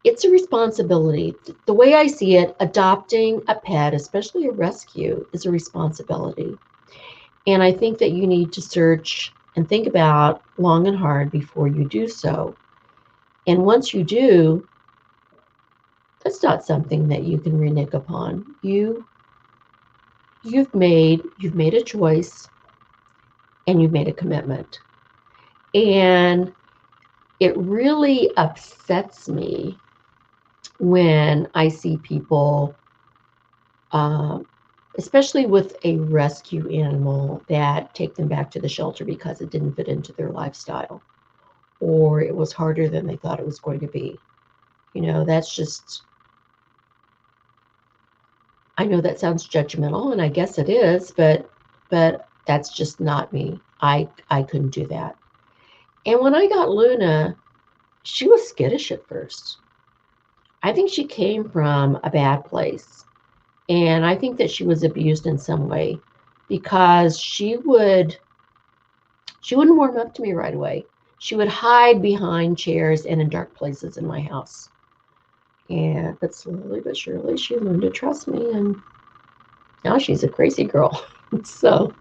it's a responsibility. The way I see it, adopting a pet, especially a rescue, is a responsibility. And I think that you need to search and think about long and hard before you do so. And once you do, that's not something that you can renege upon. You've made a choice and you've made a commitment. And it really upsets me when I see people especially with a rescue animal, that take them back to the shelter because it didn't fit into their lifestyle or it was harder than they thought it was going to be. You know, that's just, I know that sounds judgmental, and I guess it is, but that's just not me. I couldn't do that. And when I got Luna, she was skittish at first. I think she came from a bad place. And I think that she was abused in some way because she wouldn't warm up to me right away. She would hide behind chairs and in dark places in my house. And but slowly but surely she learned to trust me, and now she's a crazy girl. So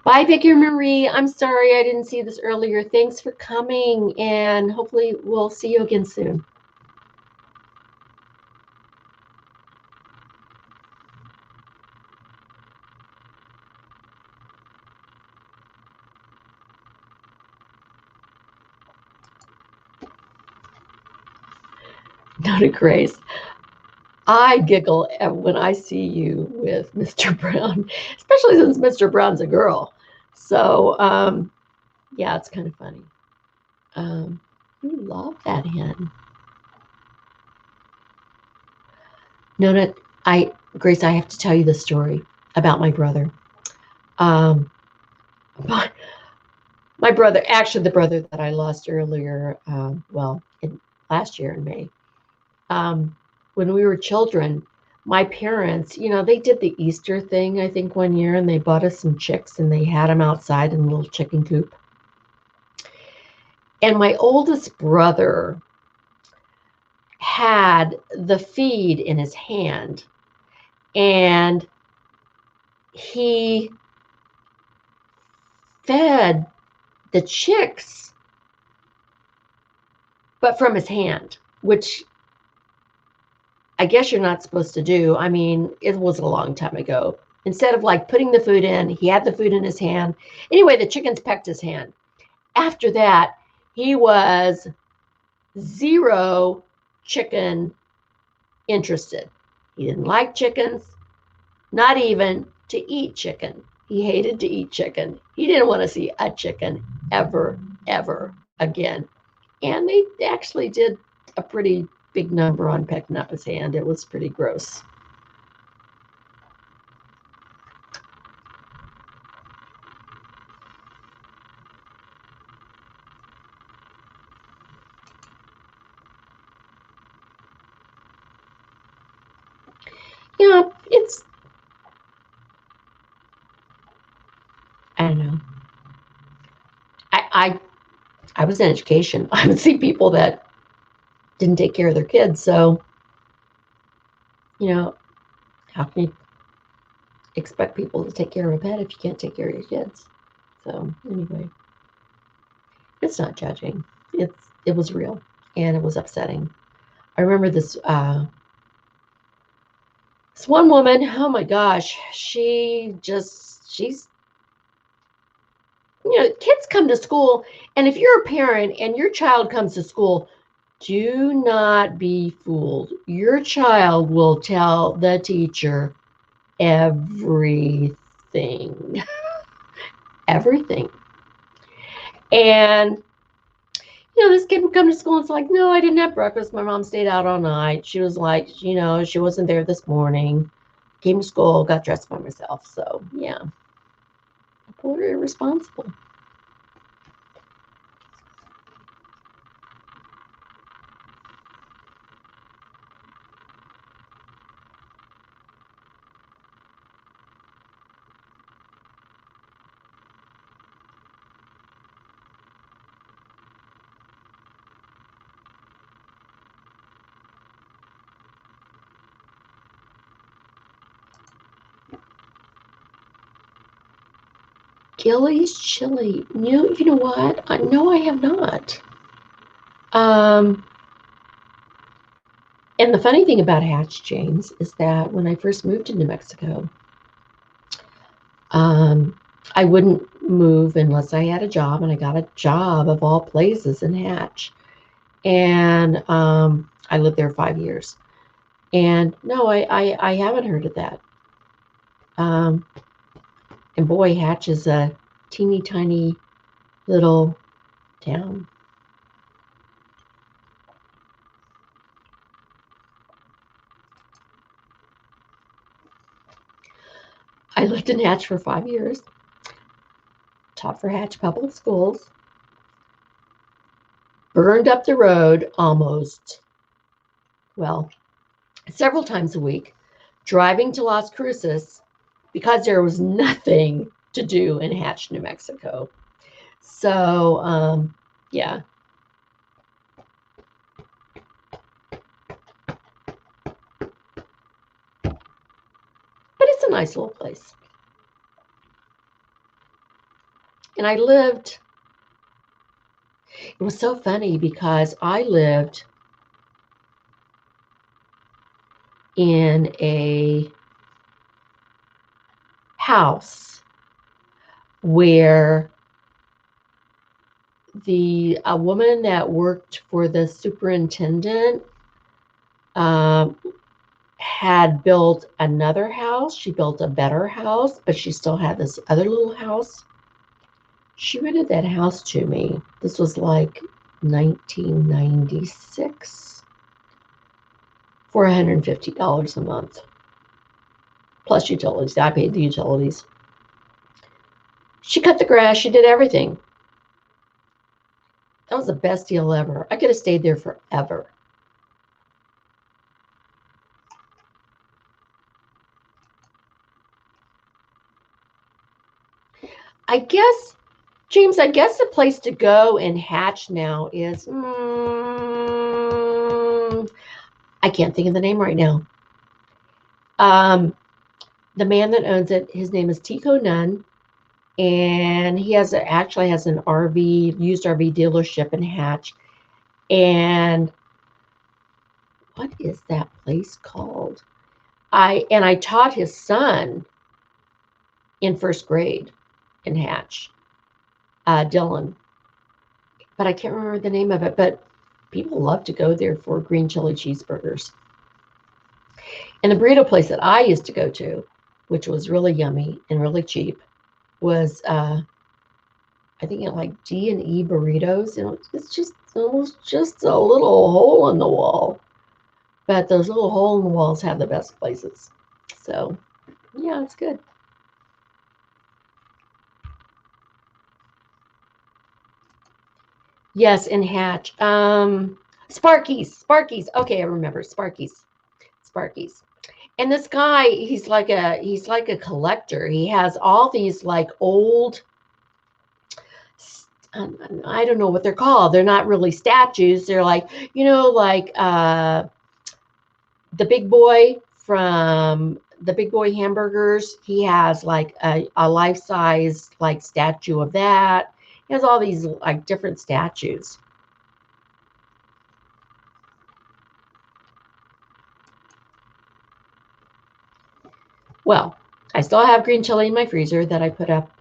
bye, Vicky Marie. I'm sorry I didn't see this earlier. Thanks for coming, and hopefully we'll see you again soon. Not a Grace. I giggle when I see you with Mr. Brown, especially since Mr. Brown's a girl. So, yeah, it's kind of funny. We love that hen. Nona, Grace, I have to tell you the story about my brother. Um, my brother, actually the brother that I lost earlier, last year in May. When we were children, my parents, they did the Easter thing, I think, one year, and they bought us some chicks and they had them outside in a little chicken coop. And my oldest brother had the feed in his hand, and he fed the chicks, but from his hand, which I guess you're not supposed to do. I mean, it was a long time ago. Instead of like putting the food in, he had the food in his hand. Anyway, the chickens pecked his hand. After that, he was zero chicken interested. He didn't like chickens, not even to eat chicken. He hated to eat chicken. He didn't want to see a chicken ever, ever again. And they actually did a pretty big number on pecking up his hand. It was pretty gross. It's, I don't know. I was in education. I would see people that didn't take care of their kids. So, how can you expect people to take care of a pet if you can't take care of your kids? So anyway, it's not judging. It was real, and it was upsetting. I remember this one woman. Oh my gosh, she's kids come to school, and if you're a parent and your child comes to school, do not be fooled. Your child will tell the teacher everything. Everything. And this kid would come to school and it's like, no, I didn't have breakfast. My mom stayed out all night. She was like, she wasn't there this morning. Came to school, got dressed by myself. So yeah, I pulled her irresponsible. Gilly's chili. You know what? No, I have not. And the funny thing about Hatch, James, is that when I first moved to New Mexico, I wouldn't move unless I had a job, and I got a job of all places in Hatch. And I lived there 5 years. And no, I haven't heard of that. And boy, Hatch is a teeny tiny little town. I lived in Hatch for 5 years, taught for Hatch Public Schools, burned up the road almost, well, several times a week, driving to Las Cruces because there was nothing to do in Hatch, New Mexico. So, yeah. But it's a nice little place. And I lived, it was so funny because I lived in a house where a woman that worked for the superintendent had built another house. She built a better house, but she still had this other little house. She rented that house to me. This was like 1996 for $150 a month, plus utilities. I paid the utilities. She cut the grass. She did everything. That was the best deal ever. I could have stayed there forever. I guess, James, I guess the place to go in Hatch now is, I can't think of the name right now. The man that owns it, his name is Tico Nunn, and he actually has an used RV dealership in Hatch. And what is that place called? I taught his son in first grade in Hatch, Dylan, but I can't remember the name of it. But people love to go there for green chili cheeseburgers. And the burrito place that I used to go to, which was really yummy and really cheap, was I think it like D&E Burritos. It's just almost just a little hole in the wall, but those little hole in the walls have the best places. So yeah, it's good. Yes, in Hatch. Sparky's. Okay, I remember Sparky's. And this guy, he's like a collector. He has all these like old, I don't know what they're called. They're not really statues. They're like, like the Big Boy from the Big Boy hamburgers. He has like a life-size like statue of that. He has all these like different statues. Well, I still have green chili in my freezer that I put up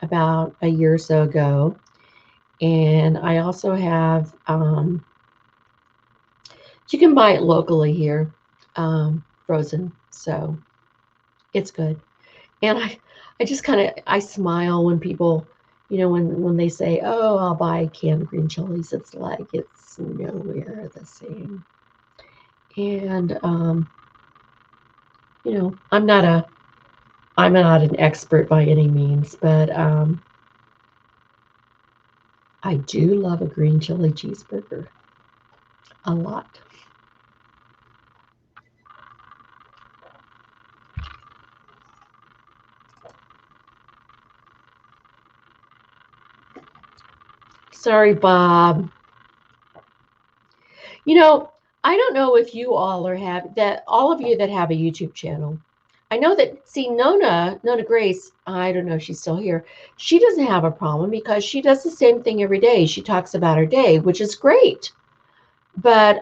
about a year or so ago. And I also have, you can buy it locally here, frozen. So it's good. And I just I smile when people, when they say, oh, I'll buy canned green chilies. It's like, it's nowhere the same. And, I'm not an expert by any means, but I do love a green chili cheeseburger a lot. Sorry, Bob. I don't know if you all all of you that have a YouTube channel. I know that, see, Nona Grace, I don't know if she's still here. She doesn't have a problem because she does the same thing every day. She talks about her day, which is great. But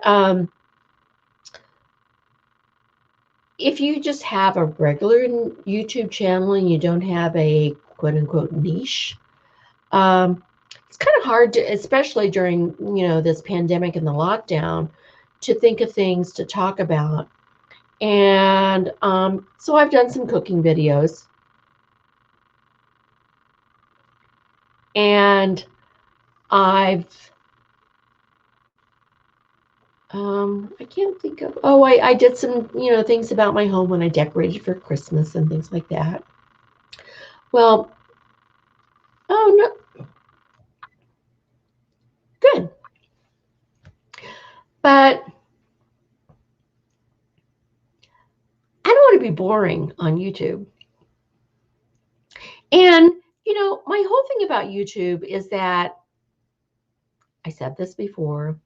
if you just have a regular YouTube channel and you don't have a quote unquote niche. It's kind of hard to, especially during, this pandemic and the lockdown, to think of things to talk about. And so I've done some cooking videos. And I can't think of, I did some, things about my home when I decorated for Christmas and things like that. Well, oh, no, good. But I don't want to be boring on YouTube. And, my whole thing about YouTube is that, I said this before,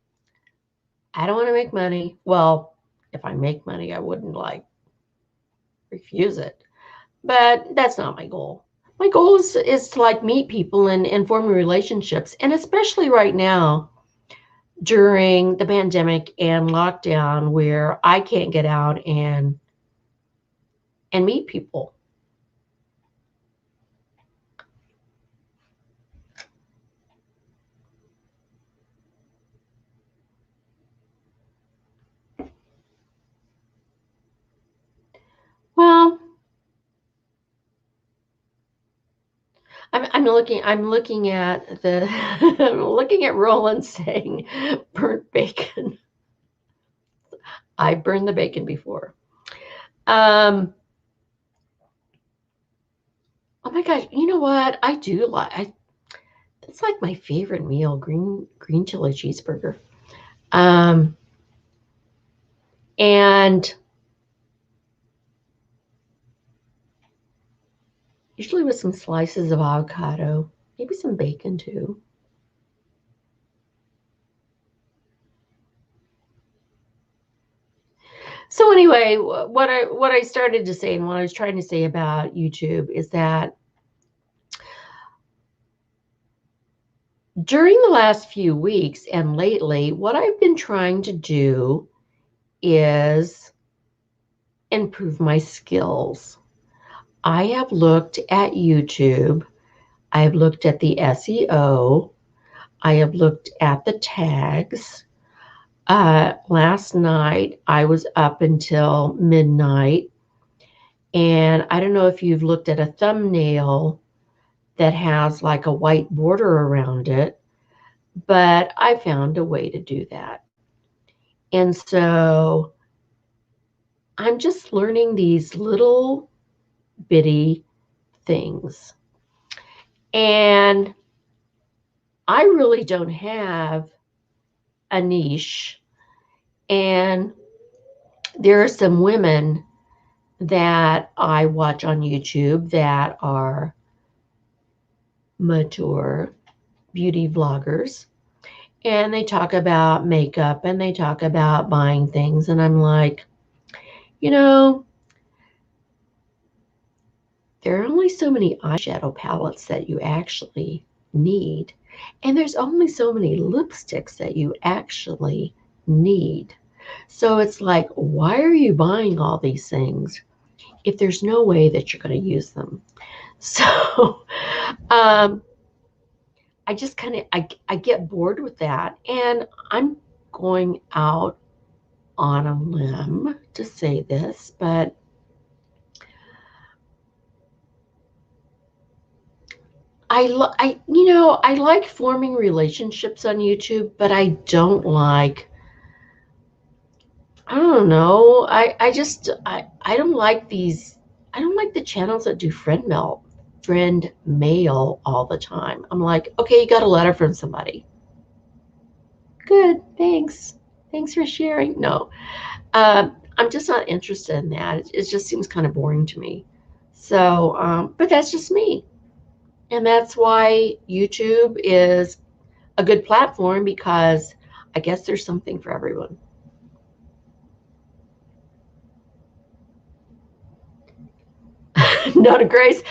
I don't want to make money. Well, if I make money, I wouldn't refuse it. But that's not my goal. My goal is to meet people and form relationships. And especially right now during the pandemic and lockdown, where I can't get out and meet people. Well, I'm looking at the I'm looking at Roland saying burnt bacon. I burned the bacon before. Oh my gosh, you know what? I do it's like my favorite meal, green chili cheeseburger. And usually with some slices of avocado, maybe some bacon too. So anyway, what I started to say and what I was trying to say about YouTube is that during the last few weeks and lately, what I've been trying to do is improve my skills. I have looked at YouTube. I have looked at the SEO. I have looked at the tags. Last night, I was up until midnight. And I don't know if you've looked at a thumbnail that has like a white border around it, but I found a way to do that. And so I'm just learning these little bitty things. And I really don't have a niche. And there are some women that I watch on YouTube that are mature beauty vloggers. And they talk about makeup and they talk about buying things. And I'm like, there are only so many eyeshadow palettes that you actually need. And there's only so many lipsticks that you actually need. So it's like, why are you buying all these things if there's no way that you're going to use them? So I just I get bored with that. And I'm going out on a limb to say this, but I like forming relationships on YouTube, but I don't like, I don't know. I don't like I don't like the channels that do friend mail all the time. I'm like, okay, you got a letter from somebody. Good, thanks. Thanks for sharing. No, I'm just not interested in that. It just seems kind of boring to me. So, but that's just me. And that's why YouTube is a good platform, because I guess there's something for everyone. Nona Grace,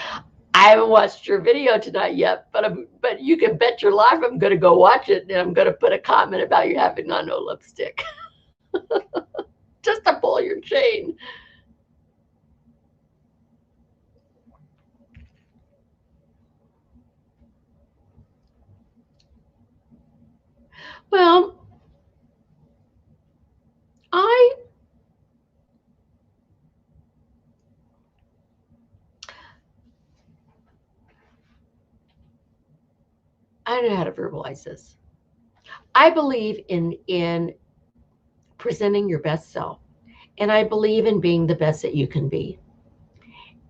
I haven't watched your video tonight yet, but you can bet your life I'm going to go watch it, and I'm going to put a comment about you having on no lipstick. Just to pull your chain. Well, I don't know how to verbalize this. I believe in presenting your best self, and I believe in being the best that you can be.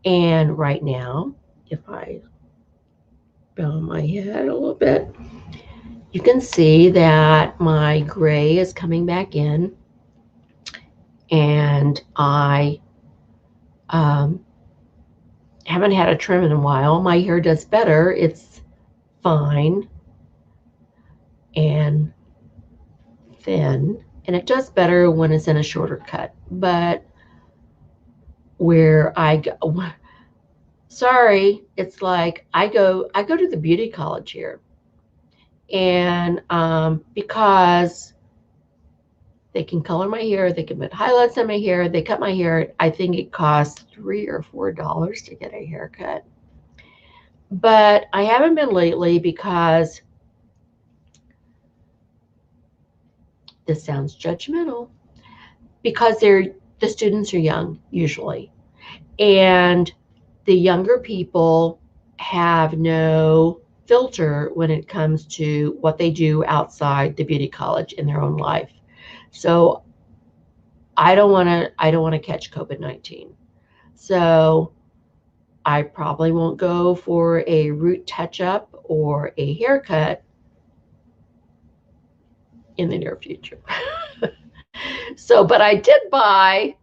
And right now, if I bow my head a little bit, you can see that my gray is coming back in, and I haven't had a trim in a while. My hair does better. It's fine and thin, and it does better when it's in a shorter cut. But where I go, sorry, it's like I go to the beauty college here, and because they can color my hair, they can put highlights on my hair, they cut my hair. I think it costs $3 or $4 to get a haircut. But I haven't been lately because this sounds judgmental, because the students are young usually, and the younger people have no filter when it comes to what they do outside the beauty college in their own life. So I don't want to catch COVID-19. So I probably won't go for a root touch-up or a haircut in the near future. So, but I did buy,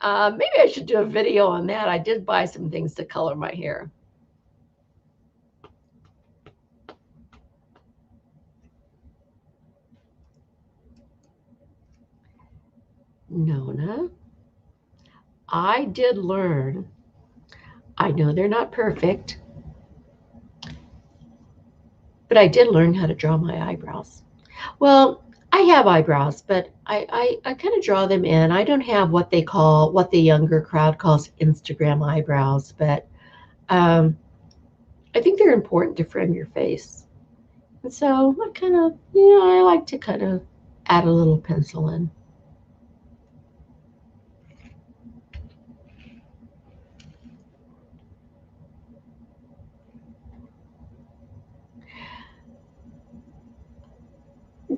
maybe I should do a video on that. I did buy some things to color my hair. Nona, I did learn, I know they're not perfect, but I did learn how to draw my eyebrows. Well, I have eyebrows, but I kind of draw them in. I don't have what the younger crowd calls Instagram eyebrows, but I think they're important to frame your face. And so I kind of, I like to kind of add a little pencil in.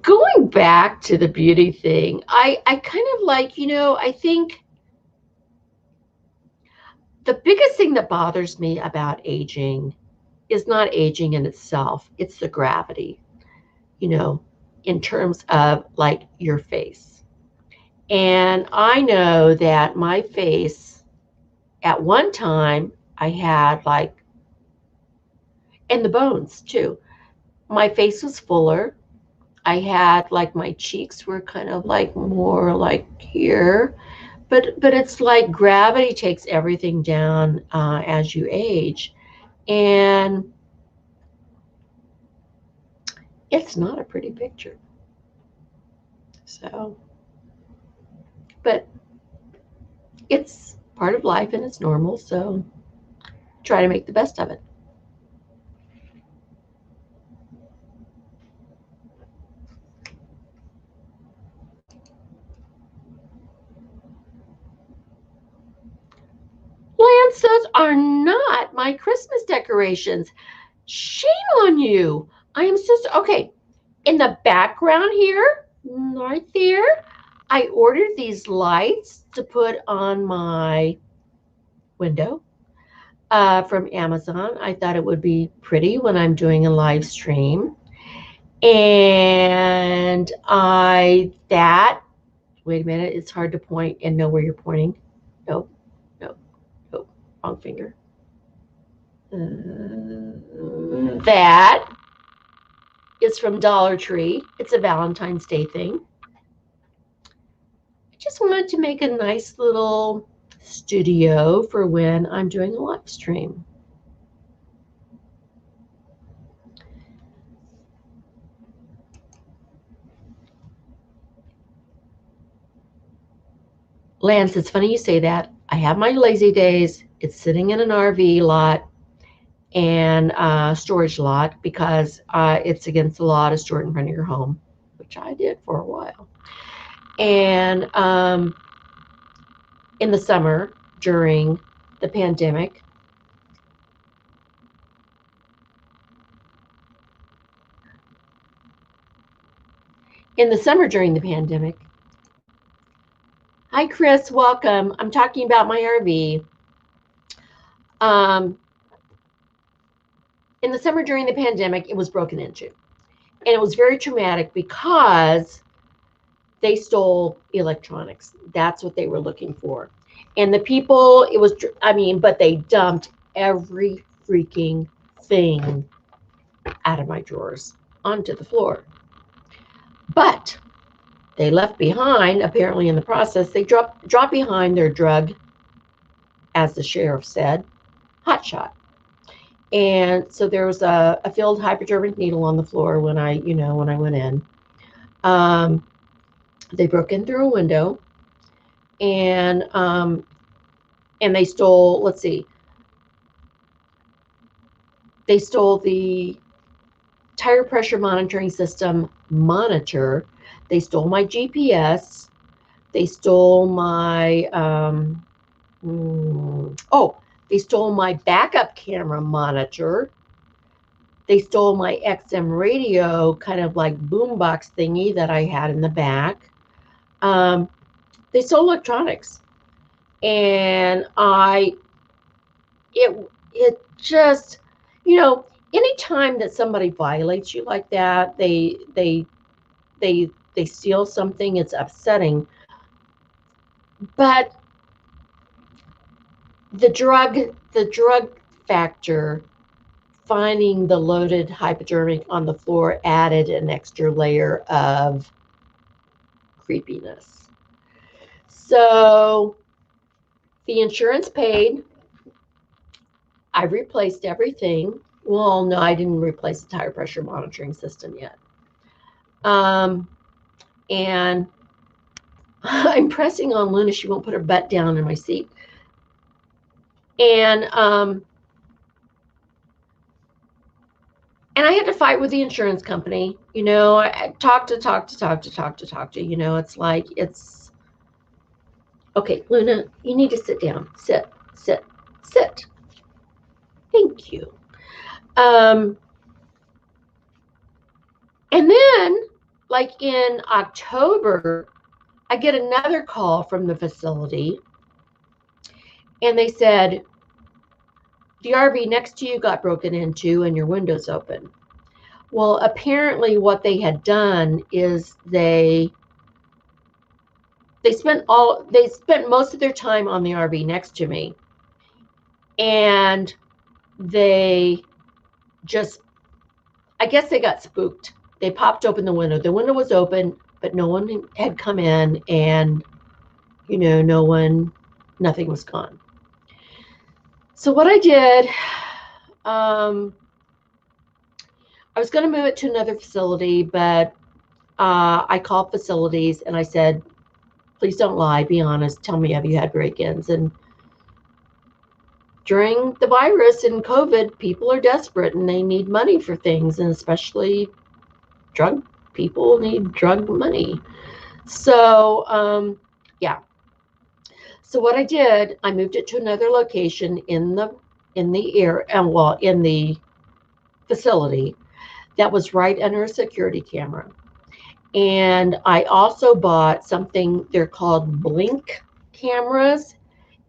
Going back to the beauty thing, I kind of like, I think the biggest thing that bothers me about aging is not aging in itself, it's the gravity, in terms of like your face. And I know that my face, at one time, I had like, and the bones too, my face was fuller. I had like my cheeks were kind of like more like here, but it's like gravity takes everything down as you age, and it's not a pretty picture. So, but it's part of life and it's normal, so try to make the best of it. Lance, those are not my Christmas decorations. Shame on you. I am so okay. In the background here, right there, I ordered these lights to put on my window from Amazon. I thought it would be pretty when I'm doing a live stream. And wait a minute, it's hard to point and know where you're pointing. Nope, wrong finger. That is from Dollar Tree. It's a Valentine's Day thing. I just wanted to make a nice little studio for when I'm doing a live stream. Lance, it's funny you say that. I have my lazy days. It's sitting in an RV lot and storage lot because it's against the law to store it in front of your home. which I did for a while. And in the summer during the pandemic, hi Chris, welcome. I'm talking about my RV. In the summer during the pandemic, it was broken into. And it was very traumatic because they stole electronics. That's what they were looking for. And the people, but they dumped every freaking thing out of my drawers onto the floor. But they left behind, apparently in the process, they dropped behind their drug, as the sheriff said, hotshot. And so there was a filled hypodermic needle on the floor when I went in. They broke in through a window, and they stole. Let's see. They stole the tire pressure monitoring system monitor. They stole my GPS. They stole my they stole my backup camera monitor. They stole my XM radio, kind of like boombox thingy that I had in the back. They stole electronics, and it just, anytime that somebody violates you like that, they steal something, it's upsetting. But the drug factor, finding the loaded hypodermic on the floor, added an extra layer of creepiness. So the insurance paid. I replaced everything. Well, no, I didn't replace the tire pressure monitoring system yet. And I'm pressing on Luna. She won't put her butt down in my seat. And I had to fight with the insurance company. I talk to. It's like, okay, Luna, you need to sit down. Sit. Thank you. And then, like in October, I get another call from the facility, and they said, the RV next to you got broken into and your window's open. Well, apparently what they had done is they spent most of their time on the RV next to me, and they just, I guess they got spooked. They popped open the window. The window was open, but no one had come in, and nothing was gone. So what I did, I was going to move it to another facility, but I called facilities and I said, please don't lie, be honest, tell me, have you had break-ins? And during the virus and COVID, people are desperate and they need money for things, and especially drug people need drug money. So, yeah. So what I did, I moved it to another location in the facility that was right under a security camera. And I also bought something, they're called Blink cameras,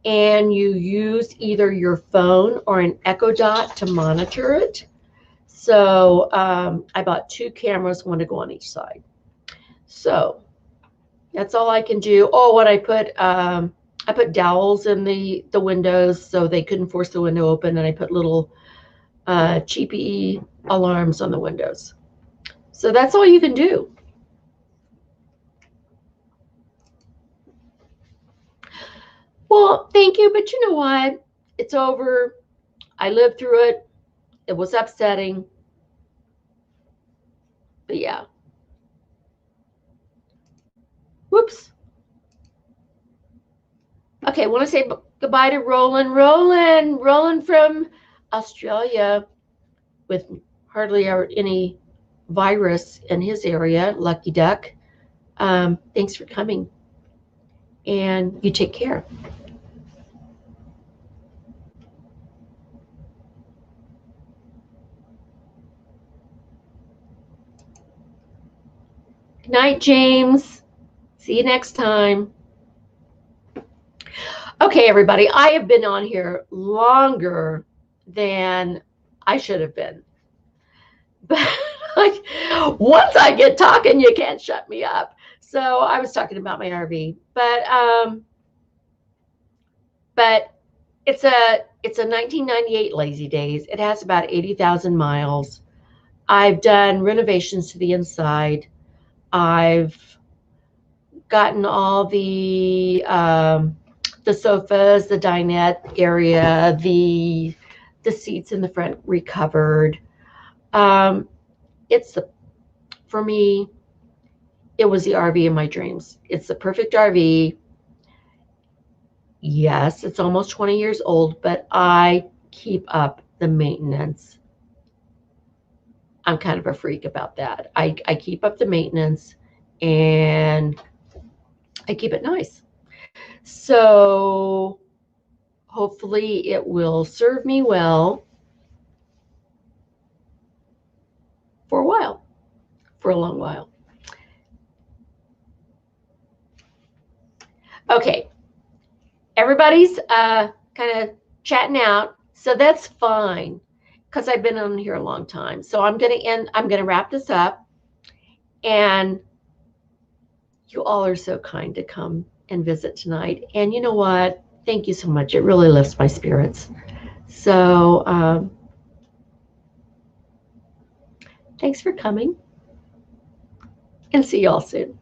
and you use either your phone or an Echo Dot to monitor it. So I bought 2 cameras, one to go on each side. So that's all I can do. Oh, what I put dowels in the windows so they couldn't force the window open, and I put little cheapy alarms on the windows. So that's all you can do. Well, thank you, but you know what? It's over. I lived through it. It was upsetting. But yeah. Whoops. Okay, I want to say goodbye to Roland. Roland from Australia with hardly any virus in his area, Lucky Duck. Thanks for coming. And you take care. Good night, James. See you next time. Okay, everybody, I have been on here longer than I should have been. But like, once I get talking, you can't shut me up. So I was talking about my RV, but it's a 1998 Lazy Days. It has about 80,000 miles. I've done renovations to the inside. I've gotten all the sofas, the dinette area, the seats in the front recovered. For me, it was the RV of my dreams. It's the perfect RV. Yes, it's almost 20 years old, but I keep up the maintenance. I'm kind of a freak about that. I keep up the maintenance and I keep it nice. So hopefully it will serve me well for a while, for a long while. Okay, everybody's kind of chatting out, so that's fine because I've been on here a long time. So I'm going to wrap this up, and you all are so kind to come and visit tonight. And you know what? Thank you so much. It really lifts my spirits. So thanks for coming, and see y'all soon.